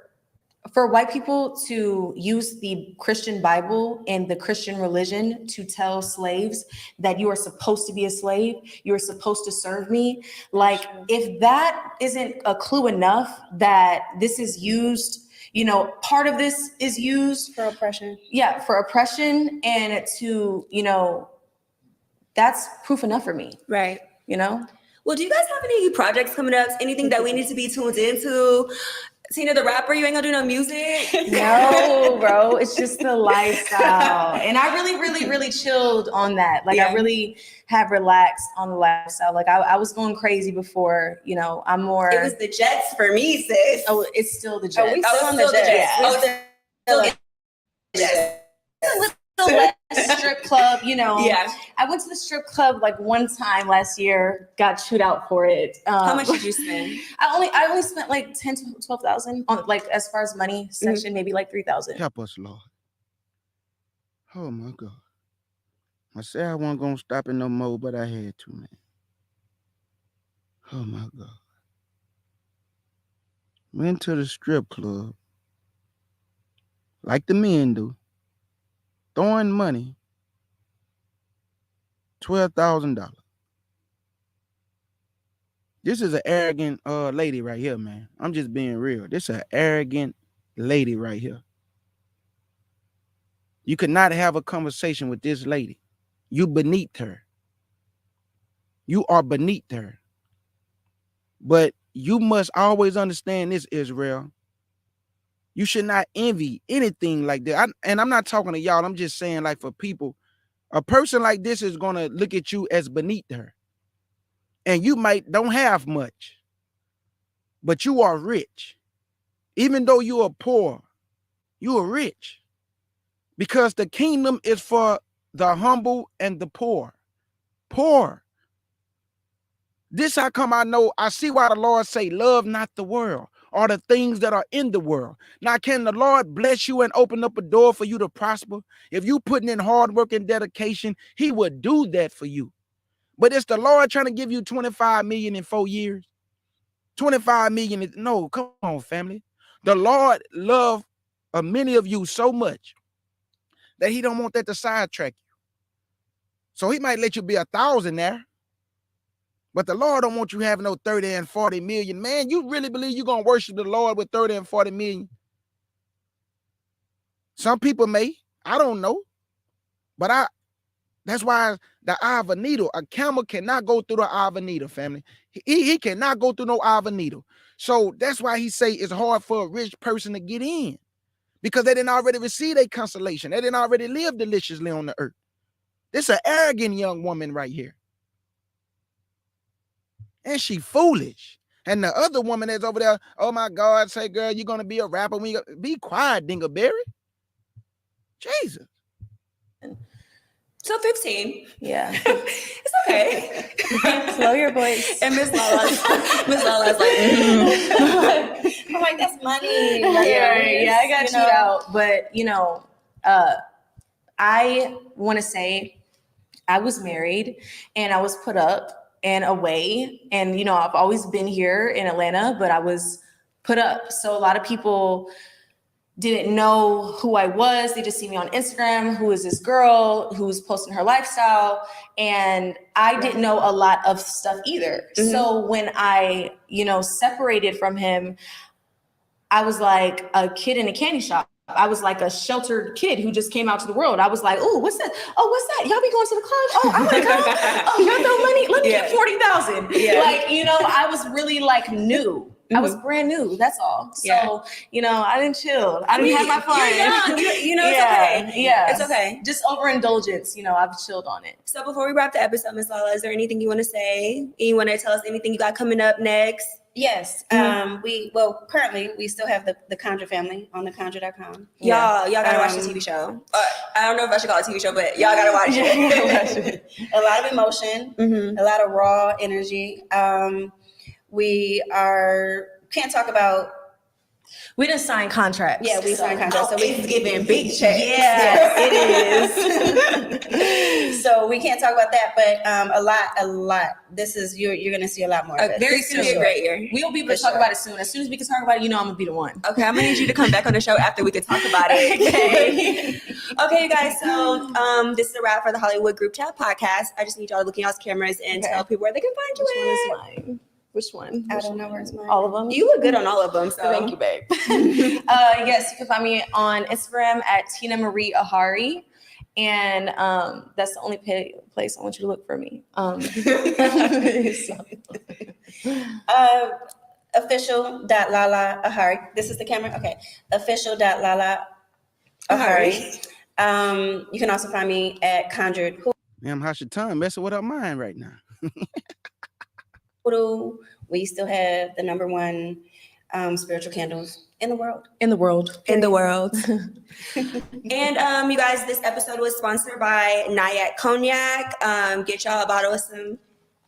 white people to use the Christian Bible and the Christian religion to tell slaves that you are supposed to be a slave, you are supposed to serve me. Like, if that isn't a clue enough that this is used, you know, part of this is used For oppression. Yeah, for oppression, and to, you know, that's proof enough for me, Right. you know? Well, do you guys have any projects coming up? Anything that we need to be tuned into? Tina the rapper, you ain't gonna do no music? No, bro, it's just the lifestyle. And I really chilled on that. Like, I really have relaxed on the lifestyle. Like, I was going crazy before, you know, I'm more. It was the Jets for me, sis. Oh, it's still the Oh, Jets. we still on the still the Jets. Jets. We Oh, still still the Jets. The strip club, you know. Yeah. I went to the strip club like one time last year, got chewed out for it. How much did you spend? I only spent like 10 to 12,000 on, like, as far as money section, maybe like 3,000. Help us, Lord. Oh my God. I said I wasn't gonna stop it no more, but I had to, man. Oh my God. Went to the strip club, like the men do, throwing money, $12,000. This is an arrogant lady right here, man. I'm just being real. This is an arrogant lady right here. You could not have a conversation with this lady. You beneath her. You are beneath her. But you must always understand this, Israel. You should not envy anything like that. And I'm not talking to y'all. I'm just saying, like, for people, a person like this is going to look at you as beneath her. And you don't have much, but you are rich. Even though you are poor, you are rich. Because the kingdom is for the humble and the poor. Poor. This how come I see why the Lord say, love not the world or the things that are in the world. Now, can the Lord bless you and open up a door for you to prosper? If you putting in hard work and dedication, he would do that for you. But it's the Lord trying to give you 25 million in 4 years. 25 million. No, come on, family. The Lord loved many of you so much that he don't want that to sidetrack you. So he might let you be 1,000 there. But the Lord don't want you having no 30 and 40 million. Man, you really believe you're going to worship the Lord with 30 and 40 million? Some people may. I don't know. But that's why the eye of a needle, a camel cannot go through the eye of a needle, family. He cannot go through no eye of a needle. So that's why he say it's hard for a rich person to get in. Because they didn't already receive their consolation. They didn't already live deliciously on the earth. This is an arrogant young woman right here. And she foolish. And the other woman that's over there, oh my God, say, girl, you're going to be a rapper. Be quiet, Dingleberry. Jesus. So 15. Yeah. It's okay. Slow your voice. And Miss Lala's like, I'm like, that's money. Yeah, I got chewed out. But, you know, I want to say I was married and I was put up and away. And, you know, I've always been here in Atlanta, but I was put up. So a lot of people didn't know who I was. They just see me on Instagram. Who is this girl who's posting her lifestyle? And I didn't know a lot of stuff either. Mm-hmm. So when I, you know, separated from him, I was like a kid in a candy shop. I was like a sheltered kid who just came out to the world. I was like, oh, what's that? Oh, what's that? Y'all be going to the club? Oh, I want to come. Oh, y'all throw money? Let me get 40,000. Yeah. Like, you know, I was really like new. I was brand new. That's all. So, Yeah. you know, I didn't chill. I didn't have my fun. You're young. You know, it's okay. Yeah. It's okay. Just overindulgence, you know, I've chilled on it. So before we wrap the episode, Miss Lala, is there anything you want to say? You want to tell us anything you got coming up next? Yes. Currently we still have the Conjure family on the conjure.com. Y'all gotta watch the TV show. I don't know if I should call it a TV show, but y'all gotta watch it. A lot of emotion, a lot of raw energy. We can't talk about. We didn't sign contracts. Yeah, we signed contracts. So it's giving big checks. Yeah, it is. So we can't talk about that, but a lot. This is you're going to see a lot more of it. Very soon, a great year. We'll be able to talk about it soon. As soon as we can talk about it, you know I'm gonna be the one. Okay, I'm gonna need you to come back on the show after we can talk about it. Okay, you guys. So this is a wrap for the Hollywood Group Chat podcast. I just need y'all to look in y'all's cameras and tell people where they can find you. Which one is mine? Which one? I don't know where's mine. All of them? You look good on all of them. So Thank you, babe. Yes, you can find me on Instagram at Tina Marie Ahari. And that's the only place I want you to look for me. Official.Lala Ahari. This is the camera? Okay. Official.Lala Ahari. You can also find me at Conjured Damn, how's your tongue messing with her mind right now? Hoodoo. We still have the number one spiritual candles in the world. In the world. in the world. And you guys, this episode was sponsored by Nyack Cognac. Get y'all a bottle of some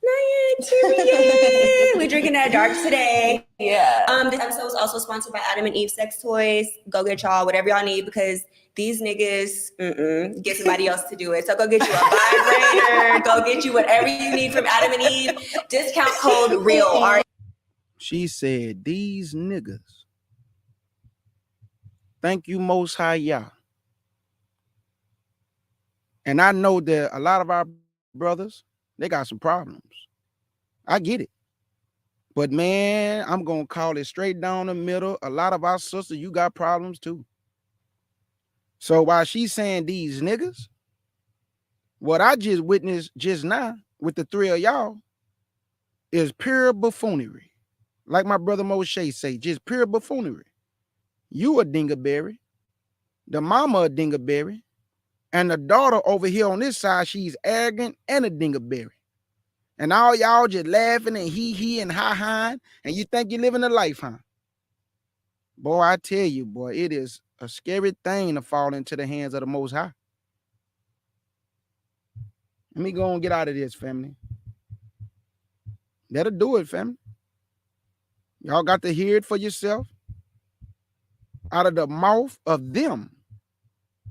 Nyack, period. We're drinking that dark today. Yeah. This episode was also sponsored by Adam and Eve Sex Toys. Go get y'all whatever y'all need because these niggas, get somebody else to do it. So go get you a vibrator. Go get you whatever you need from Adam and Eve. Discount code REAL. She said, these niggas. Thank you, Most High Yah. And I know that a lot of our brothers, they got some problems. I get it. But man, I'm going to call it straight down the middle. A lot of our sisters, you got problems too. So while she's saying these niggas, what I just witnessed just now with the three of y'all is pure buffoonery. Like my brother Moshe say, just pure buffoonery. You a dingleberry, the mama a dingleberry, and the daughter over here on this side, she's arrogant and a dingleberry. And all y'all just laughing and he and ha, and you think you're living a life, huh? Boy, I tell you, boy, it is a scary thing to fall into the hands of the Most High. Let me go and get out of this, family. That'll do it, family. Y'all got to hear it for yourself. Out of the mouth of them,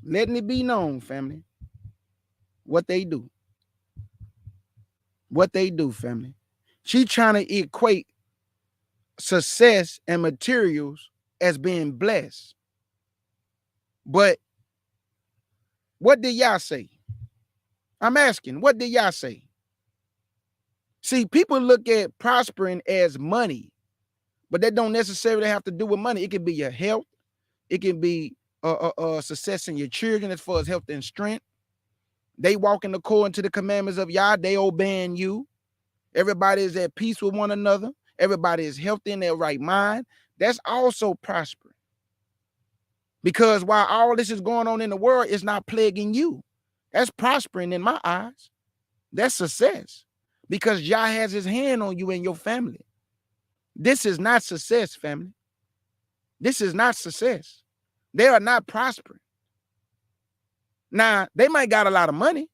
letting it be known, family, what they do. What they do, family. She trying to equate success and materials as being blessed. But what did y'all say? I'm asking, what did y'all say? See, people look at prospering as money, but that don't necessarily have to do with money. It can be your health. It can be success in your children as far as health and strength. They walking according to the commandments of Yah. They obeying you. Everybody is at peace with one another. Everybody is healthy in their right mind. That's also prospering. Because while all this is going on in the world, it's not plaguing you. That's prospering in my eyes. That's success. Because Yah has his hand on you and your family. This is not success, family. This is not success. They are not prospering. Now, they might got a lot of money.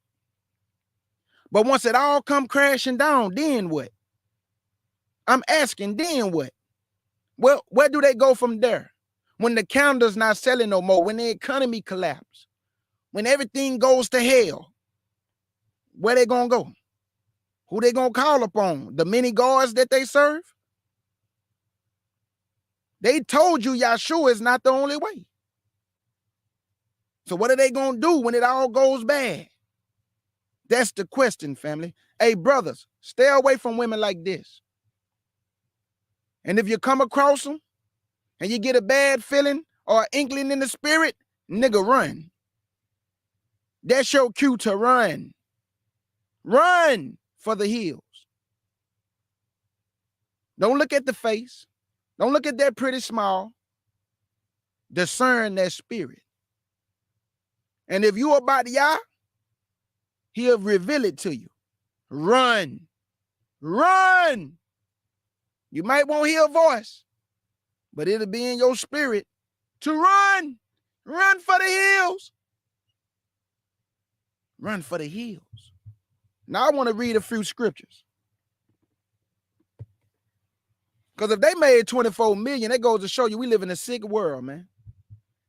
But once it all come crashing down, then what? I'm asking, then what? Well, where do they go from there? When the counter's not selling no more, when the economy collapses, when everything goes to hell, where they gonna go? Who they gonna call upon? The many gods that they serve? They told you Yahshua is not the only way. So what are they gonna do when it all goes bad? That's the question, family. Hey, brothers, stay away from women like this. And if you come across them and you get a bad feeling or an inkling in the spirit, nigga, run. That's your cue to run. Run for the hills. Don't look at the face. Don't look at that pretty small. Discern that spirit. And if you about Yah, he'll reveal it to you. Run. Run. You might won't hear a voice, but it'll be in your spirit to run. Run for the hills. Run for the hills. Now I want to read a few scriptures. Because if they made 24 million, that goes to show you we live in a sick world, man.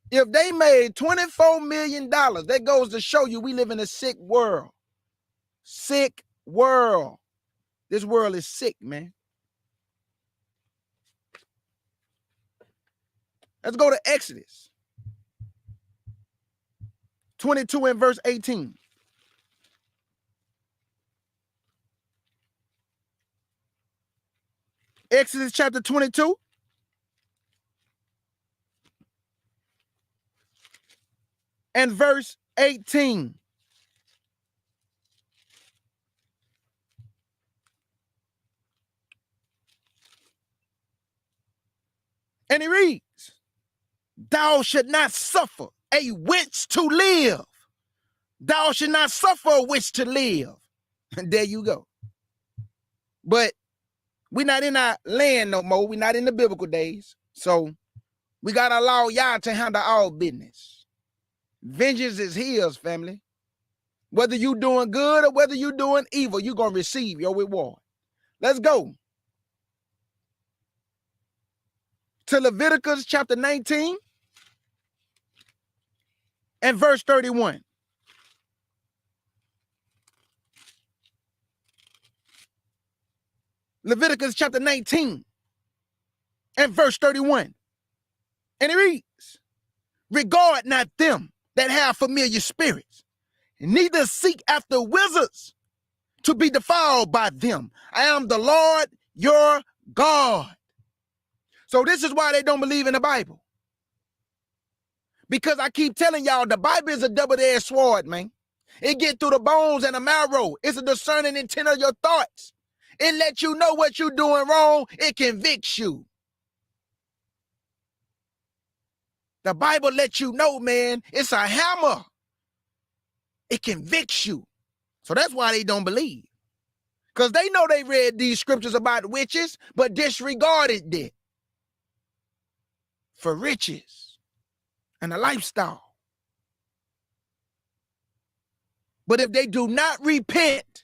If they made $24 million, that goes to show you we live in a sick world. Sick world. This world is sick, man. Let's go to Exodus 22 and verse 18. Exodus chapter 22. And verse 18. And he reads, thou should not suffer a witch to live. Thou should not suffer a witch to live. And there you go. But we're not in our land no more. We're not in the biblical days. So we got to allow Yah to handle our business. Vengeance is his, family. Whether you doing good or whether you doing evil, you're going to receive your reward. Let's go to Leviticus chapter 19 and verse 31. Leviticus chapter 19 and verse 31. And it reads, regard not them that have familiar spirits, neither seek after wizards to be defiled by them. I am the Lord your God. So this is why they don't believe in the Bible. Because I keep telling y'all, the Bible is a double-edged sword, man. It gets through the bones and the marrow. It's a discerning intent of your thoughts. It lets you know what you're doing wrong. It convicts you. The Bible lets you know, man, it's a hammer. It convicts you. So that's why they don't believe. Because they know they read these scriptures about witches, but disregarded it for riches and a lifestyle. But if they do not repent,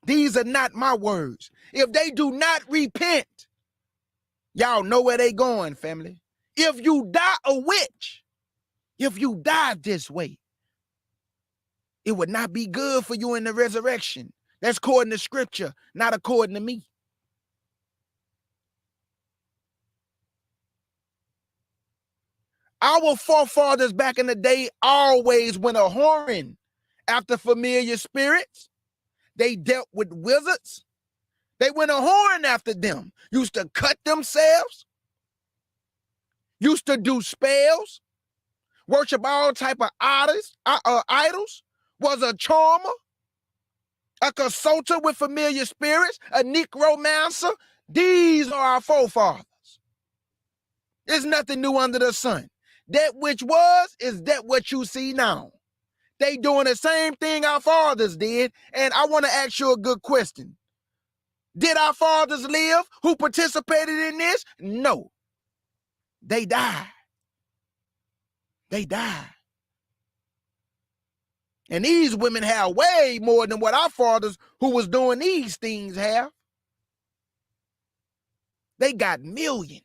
these are not my words. If they do not repent, y'all know where they going, family. If you die a witch, if you die this way, it would not be good for you in the resurrection. That's according to scripture, not according to me. Our forefathers back in the day always went a whoring after familiar spirits. They dealt with wizards. They went a whoring after them. Used to cut themselves. Used to do spells. Worship all type of idols. Was a charmer. A consulter with familiar spirits. A necromancer. These are our forefathers. There's nothing new under the sun. That which was is that what you see now. They doing the same thing our fathers did. And I want to ask you a good question. Did our fathers live who participated in this? No. They died. They died. And these women have way more than what our fathers who was doing these things have. They got millions.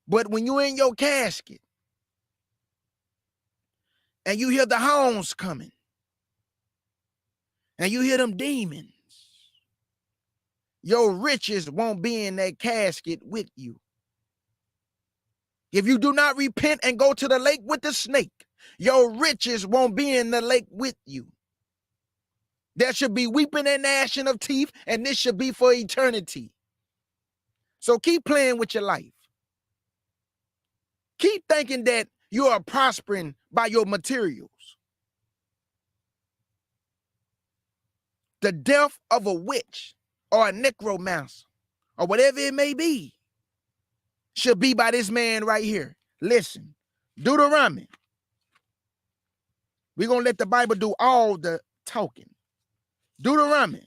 But when you're in your casket and you hear the hounds coming and you hear them demons, your riches won't be in that casket with you. If you do not repent and go to the lake with the snake, your riches won't be in the lake with you. There should be weeping and gnashing of teeth, and this should be for eternity. So keep playing with your life. Keep thinking that you are prospering by your materials. The death of a witch or a necromancer or whatever it may be, should be by this man right here. Listen, Deuteronomy. We're going to let the Bible do all the talking. Deuteronomy.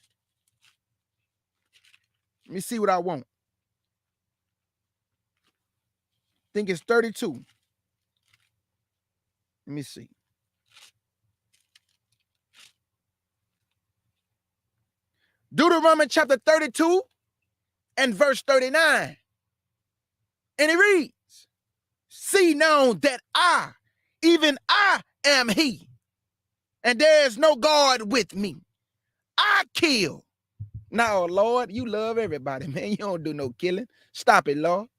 Let me see what I want. I think it's 32. Let me see. Deuteronomy chapter 32 and verse 39. And it reads, see now that I, even I am he, and there is no God with me. I kill. No, Lord, you love everybody, man. You don't do no killing. Stop it, Lord.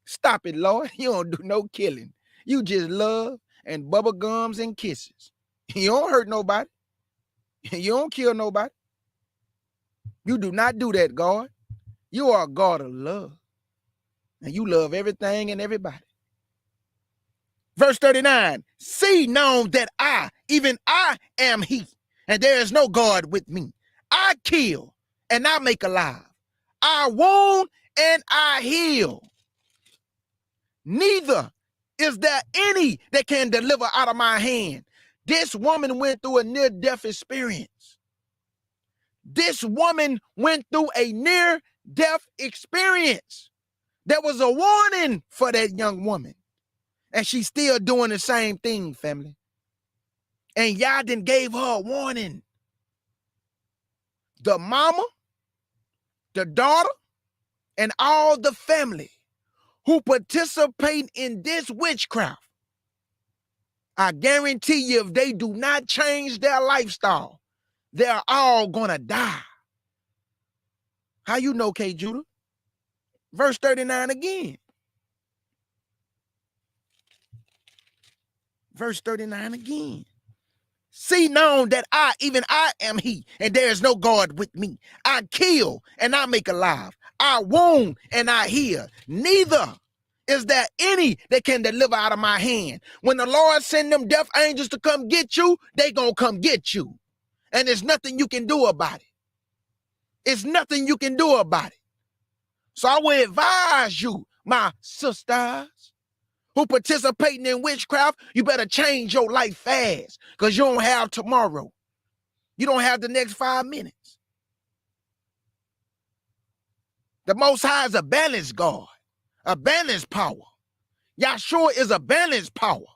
Stop it, Lord. You don't do no killing. You just love and bubble gums and kisses. You don't hurt nobody. You don't kill nobody. You do not do that, God. You are a God of love. And you love everything and everybody. Verse 39, see now that I, even I am he, and there is no God with me. I kill and I make alive. I wound and I heal. Neither is there any that can deliver out of my hand. This woman went through a near-death experience. This woman went through a near-death experience. There was a warning for that young woman. And she's still doing the same thing, family. And y'all done gave her a warning. The mama, the daughter, and all the family who participate in this witchcraft, I guarantee you, if they do not change their lifestyle, they're all gonna die. How you know, Kjudah? Verse 39 again. Verse 39 again. See now that I, even I am he, and there is no God with me. I kill and I make alive. I wound and I heal. Neither is there any that can deliver out of my hand. When the Lord send them death angels to come get you, they gonna come get you. And there's nothing you can do about it. It's nothing you can do about it. So I would advise you, my sisters, who participating in witchcraft, you better change your life fast, because you don't have tomorrow. You don't have the next 5 minutes. The Most High is a balanced God, a balanced power. Yahshua is a balanced power.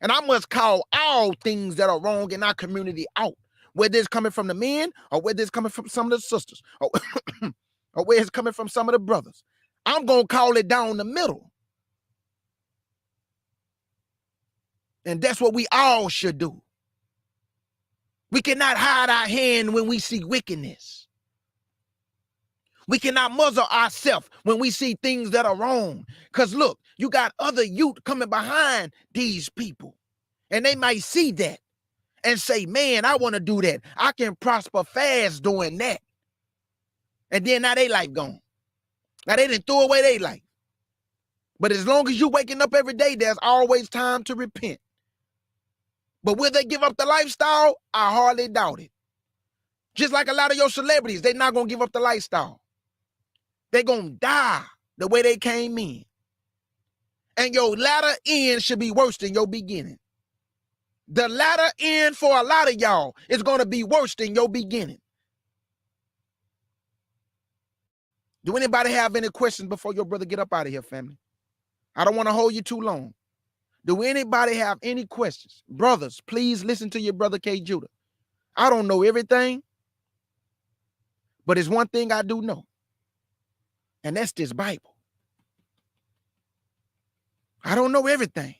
And I must call all things that are wrong in our community out, whether it's coming from the men or whether it's coming from some of the sisters or, or whether it's coming from some of the brothers. I'm going to call it down the middle. And that's what we all should do. We cannot hide our hand when we see wickedness. We cannot muzzle ourselves when we see things that are wrong. Because look, you got other youth coming behind these people. And they might see that and say, man, I want to do that. I can prosper fast doing that. And then now they life gone. Now they didn't throw away their life. But as long as you waking up every day, there's always time to repent. But will they give up the lifestyle? I hardly doubt it. Just like a lot of your celebrities, they're not going to give up the lifestyle. They're going to die the way they came in. And your latter end should be worse than your beginning. The latter end for a lot of y'all is going to be worse than your beginning. Do anybody have any questions before your brother get up out of here, family? I don't want to hold you too long. Do anybody have any questions? Brothers, please listen to your brother Kjudah. I don't know everything, but it's one thing I do know, and that's this Bible. I don't know everything,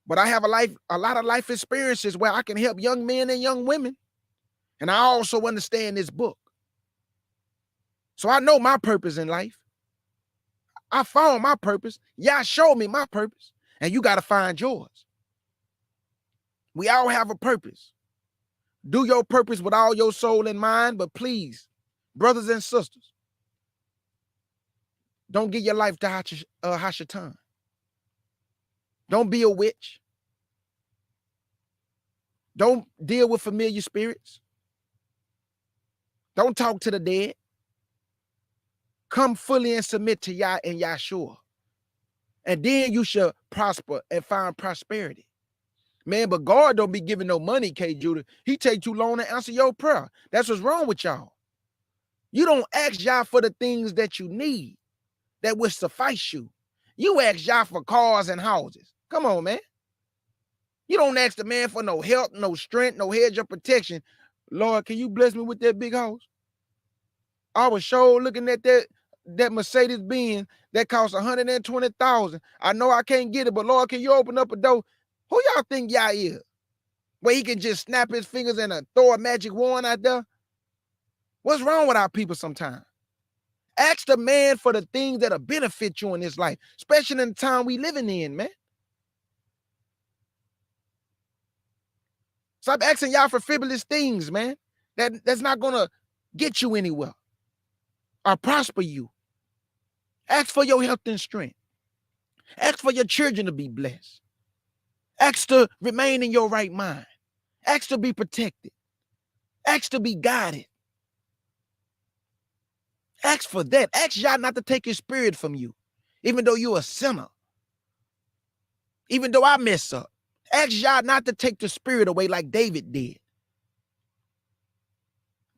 but I have a lot of life experiences where I can help young men and young women, and I also understand this book. So I know my purpose in life. I found my purpose. Y'all showed me my purpose, and you got to find yours. We all have a purpose. Do your purpose with all your soul and mind, but please, brothers and sisters, don't give your life to Hashatan. Don't be a witch. Don't deal with familiar spirits. Don't talk to the dead. Come fully and submit to Yah and Yahshua. And then you shall prosper and find prosperity. Man, but God don't be giving no money, Kjudah. He take too long to answer your prayer. That's what's wrong with y'all. You don't ask Yah for the things that you need that will suffice you. You ask Yah for cars and houses. Come on, man. You don't ask the man for no help, no strength, no hedge of protection. Lord, can you bless me with that big house? I was sure looking at that Mercedes Benz that costs $120,000. I know I can't get it, but Lord, can you open up a door? Who y'all think Yah is? Where he can just snap his fingers and throw a magic wand out there? What's wrong with our people sometimes? Ask the man for the things that'll benefit you in this life, especially in the time we living in, man. Stop asking Yah for frivolous things, man. That's not gonna get you anywhere or prosper you. Ask for your health and strength. Ask for your children to be blessed. Ask to remain in your right mind. Ask to be protected. Ask to be guided. Ask for that. Ask Yah not to take his spirit from you, even though you're a sinner. Even though I mess up. Ask Yah not to take the spirit away like David did.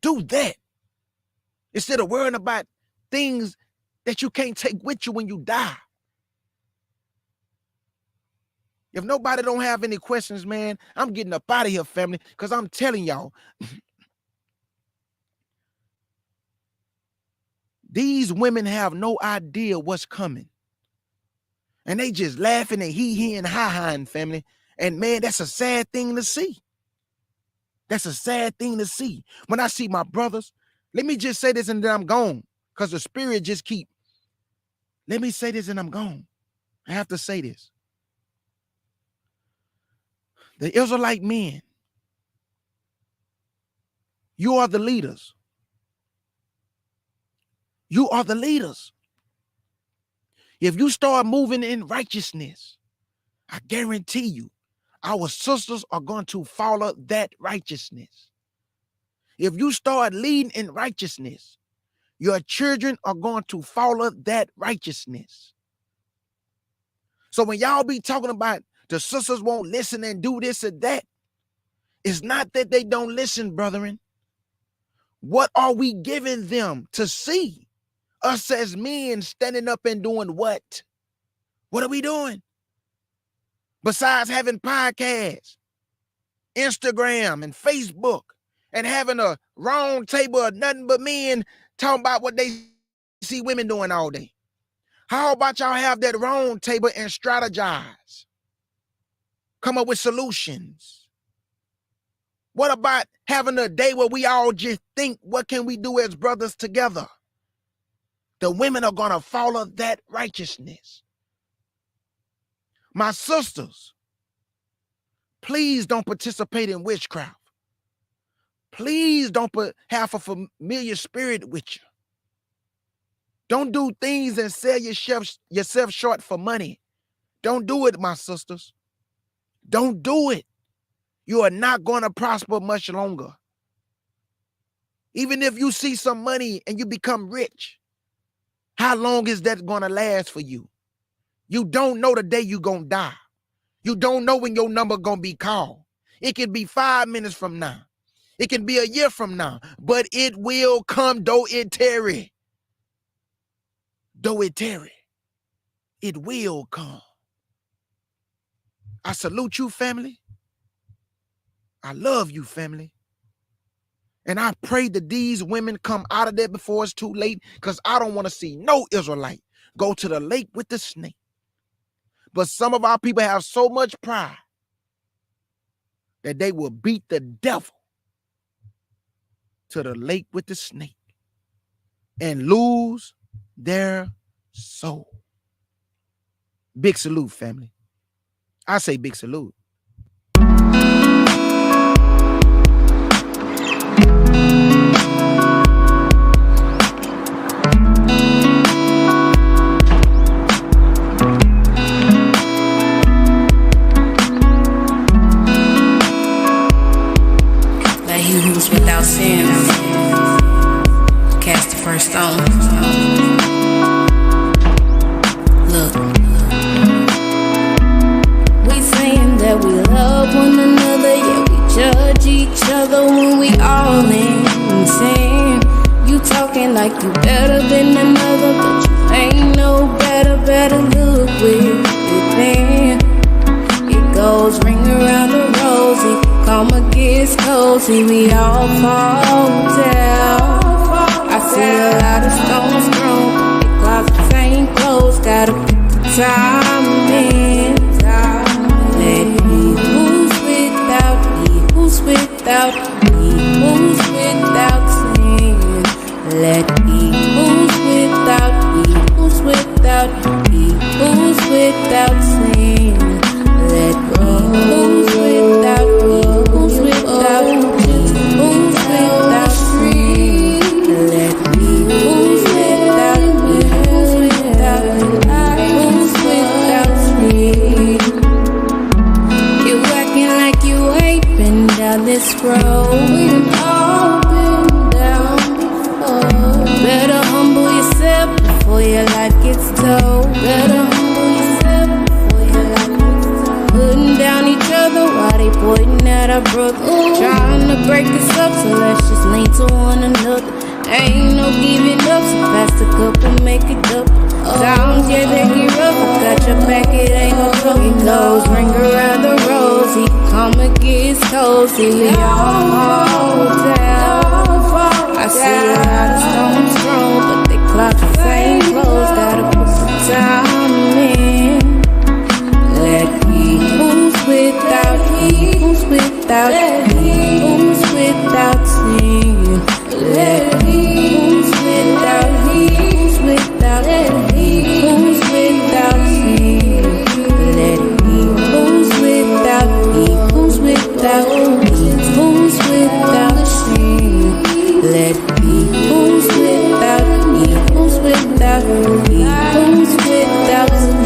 Do that. Instead of worrying about things that you can't take with you when you die. If nobody don't have any questions, man, I'm getting up out of here, family, because I'm telling y'all, these women have no idea what's coming. And they just laughing and hee and ha-haing, family. And man, that's a sad thing to see. That's a sad thing to see. When I see my brothers, let me just say this and then I'm gone. Because the spirit just keep. Let me say this and I'm gone. I have to say this. The Israelite men, you are the leaders. You are the leaders. If you start moving in righteousness, I guarantee you, our sisters are going to follow that righteousness. If you start leading in righteousness, your children are going to follow that righteousness. So when y'all be talking about the sisters won't listen and do this or that, it's not that they don't listen, brethren. What are we giving them to see? Us as men standing up and doing what? What are we doing? Besides having podcasts, Instagram, and Facebook, and having a round table of nothing but men talking about what they see women doing all day. How about y'all have that round table and strategize? Come up with solutions. What about having a day where we all just think, what can we do as brothers together? The women are going to follow that righteousness. My sisters, please don't participate in witchcraft. Please don't have a familiar spirit with you. Don't do things and sell yourself short for money. Don't do it, my sisters. Don't do it. You are not going to prosper much longer. Even if you see some money and you become rich, how long is that going to last for you? You don't know the day you're going to die. You don't know when your number going to be called. It can be 5 minutes from now. It can be a year from now, but it will come, though it tarry. Though it tarry, it will come. I salute you, family. I love you, family. And I pray that these women come out of there before it's too late, because I don't want to see no Israelite go to the lake with the snake. But some of our people have so much pride that they will beat the devil to the lake with the snake and lose their soul. Big salute, family. I say big salute. Let he who's without sin cast the first stone. we love one another, yeah, we judge each other when we all in sin. You talking like you better than another, but you ain't no better look within. It goes ring around the rosy, karma gets cozy, we all fall down. I see a lot of stones thrown, the closets ain't closed, gotta put the time in. Let he who's without sin. Let he who's without sin. Let who's without sin. Let me who's without sin. You acting like you ain't been down this road. We've all been down before. Better humble yourself before your life gets told. Better humble yourself before your life gets told. Putting down each other while they pointing at our brother. Trying to break us up, so let's just lean to one another. Ain't no giving up, so pass the cup and make it up. Times, yeah, they get rough, I got your back, it ain't no trouble. It goes ring around the rosy, karma gets cozy, we all fall down. I see a lot of stones thrown, but they clocks ain't closed, gotta put the time in. Let he who's without sin. Let he who's without sin. Let he who's without sin. Let he who's without sin. Let he who's without sin.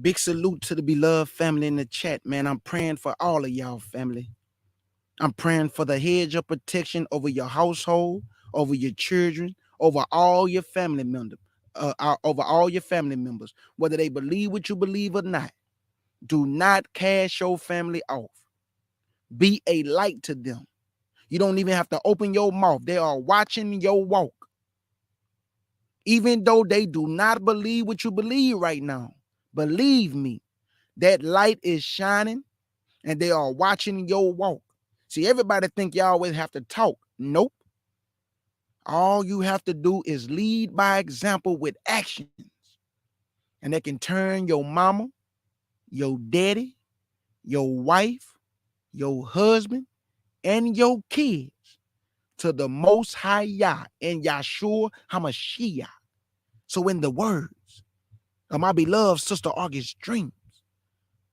Big salute to the beloved family in the chat, man. I'm praying for all of y'all, family. I'm praying for the hedge of protection over your household, over your children, over all your family members, whether they believe what you believe or not. Do not cast your family off. Be a light to them. You don't even have to open your mouth. They are watching your walk. Even though they do not believe what you believe right now, believe me, that light is shining and they are watching your walk. See, everybody think you always have to talk. Nope. All you have to do is lead by example with actions. And they can turn your mama, your daddy, your wife, your husband, and your kids to the Most High Yah and Yahshua HaMashiach. So in the words of my beloved sister August Dreams,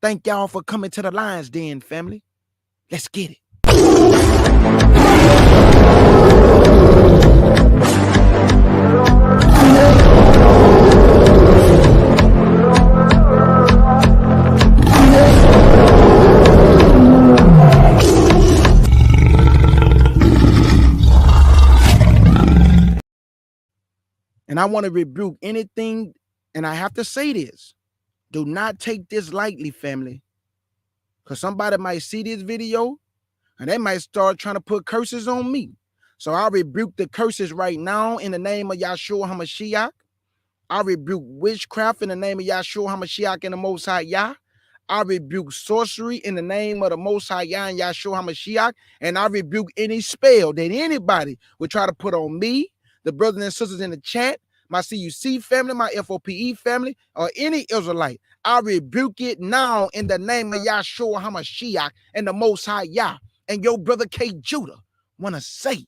thank y'all for coming to the Lion's Den, family. Let's get it. And I want to rebuke anything, and I have to say this. Do not take this lightly, family. Because somebody might see this video and they might start trying to put curses on me. So I rebuke the curses right now in the name of Yahshua HaMashiach. I rebuke witchcraft in the name of Yahshua HaMashiach and the Most High Yah. I rebuke sorcery in the name of the Most High Yah and Yahshua HaMashiach. And I rebuke any spell that anybody would try to put on me, the brothers and sisters in the chat, my CUC family, my FOPE family, or any Israelite, I rebuke it now in the name of Yahshua HaMashiach and the Most High Yah. And your brother Kjudah want to say,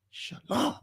Shalom.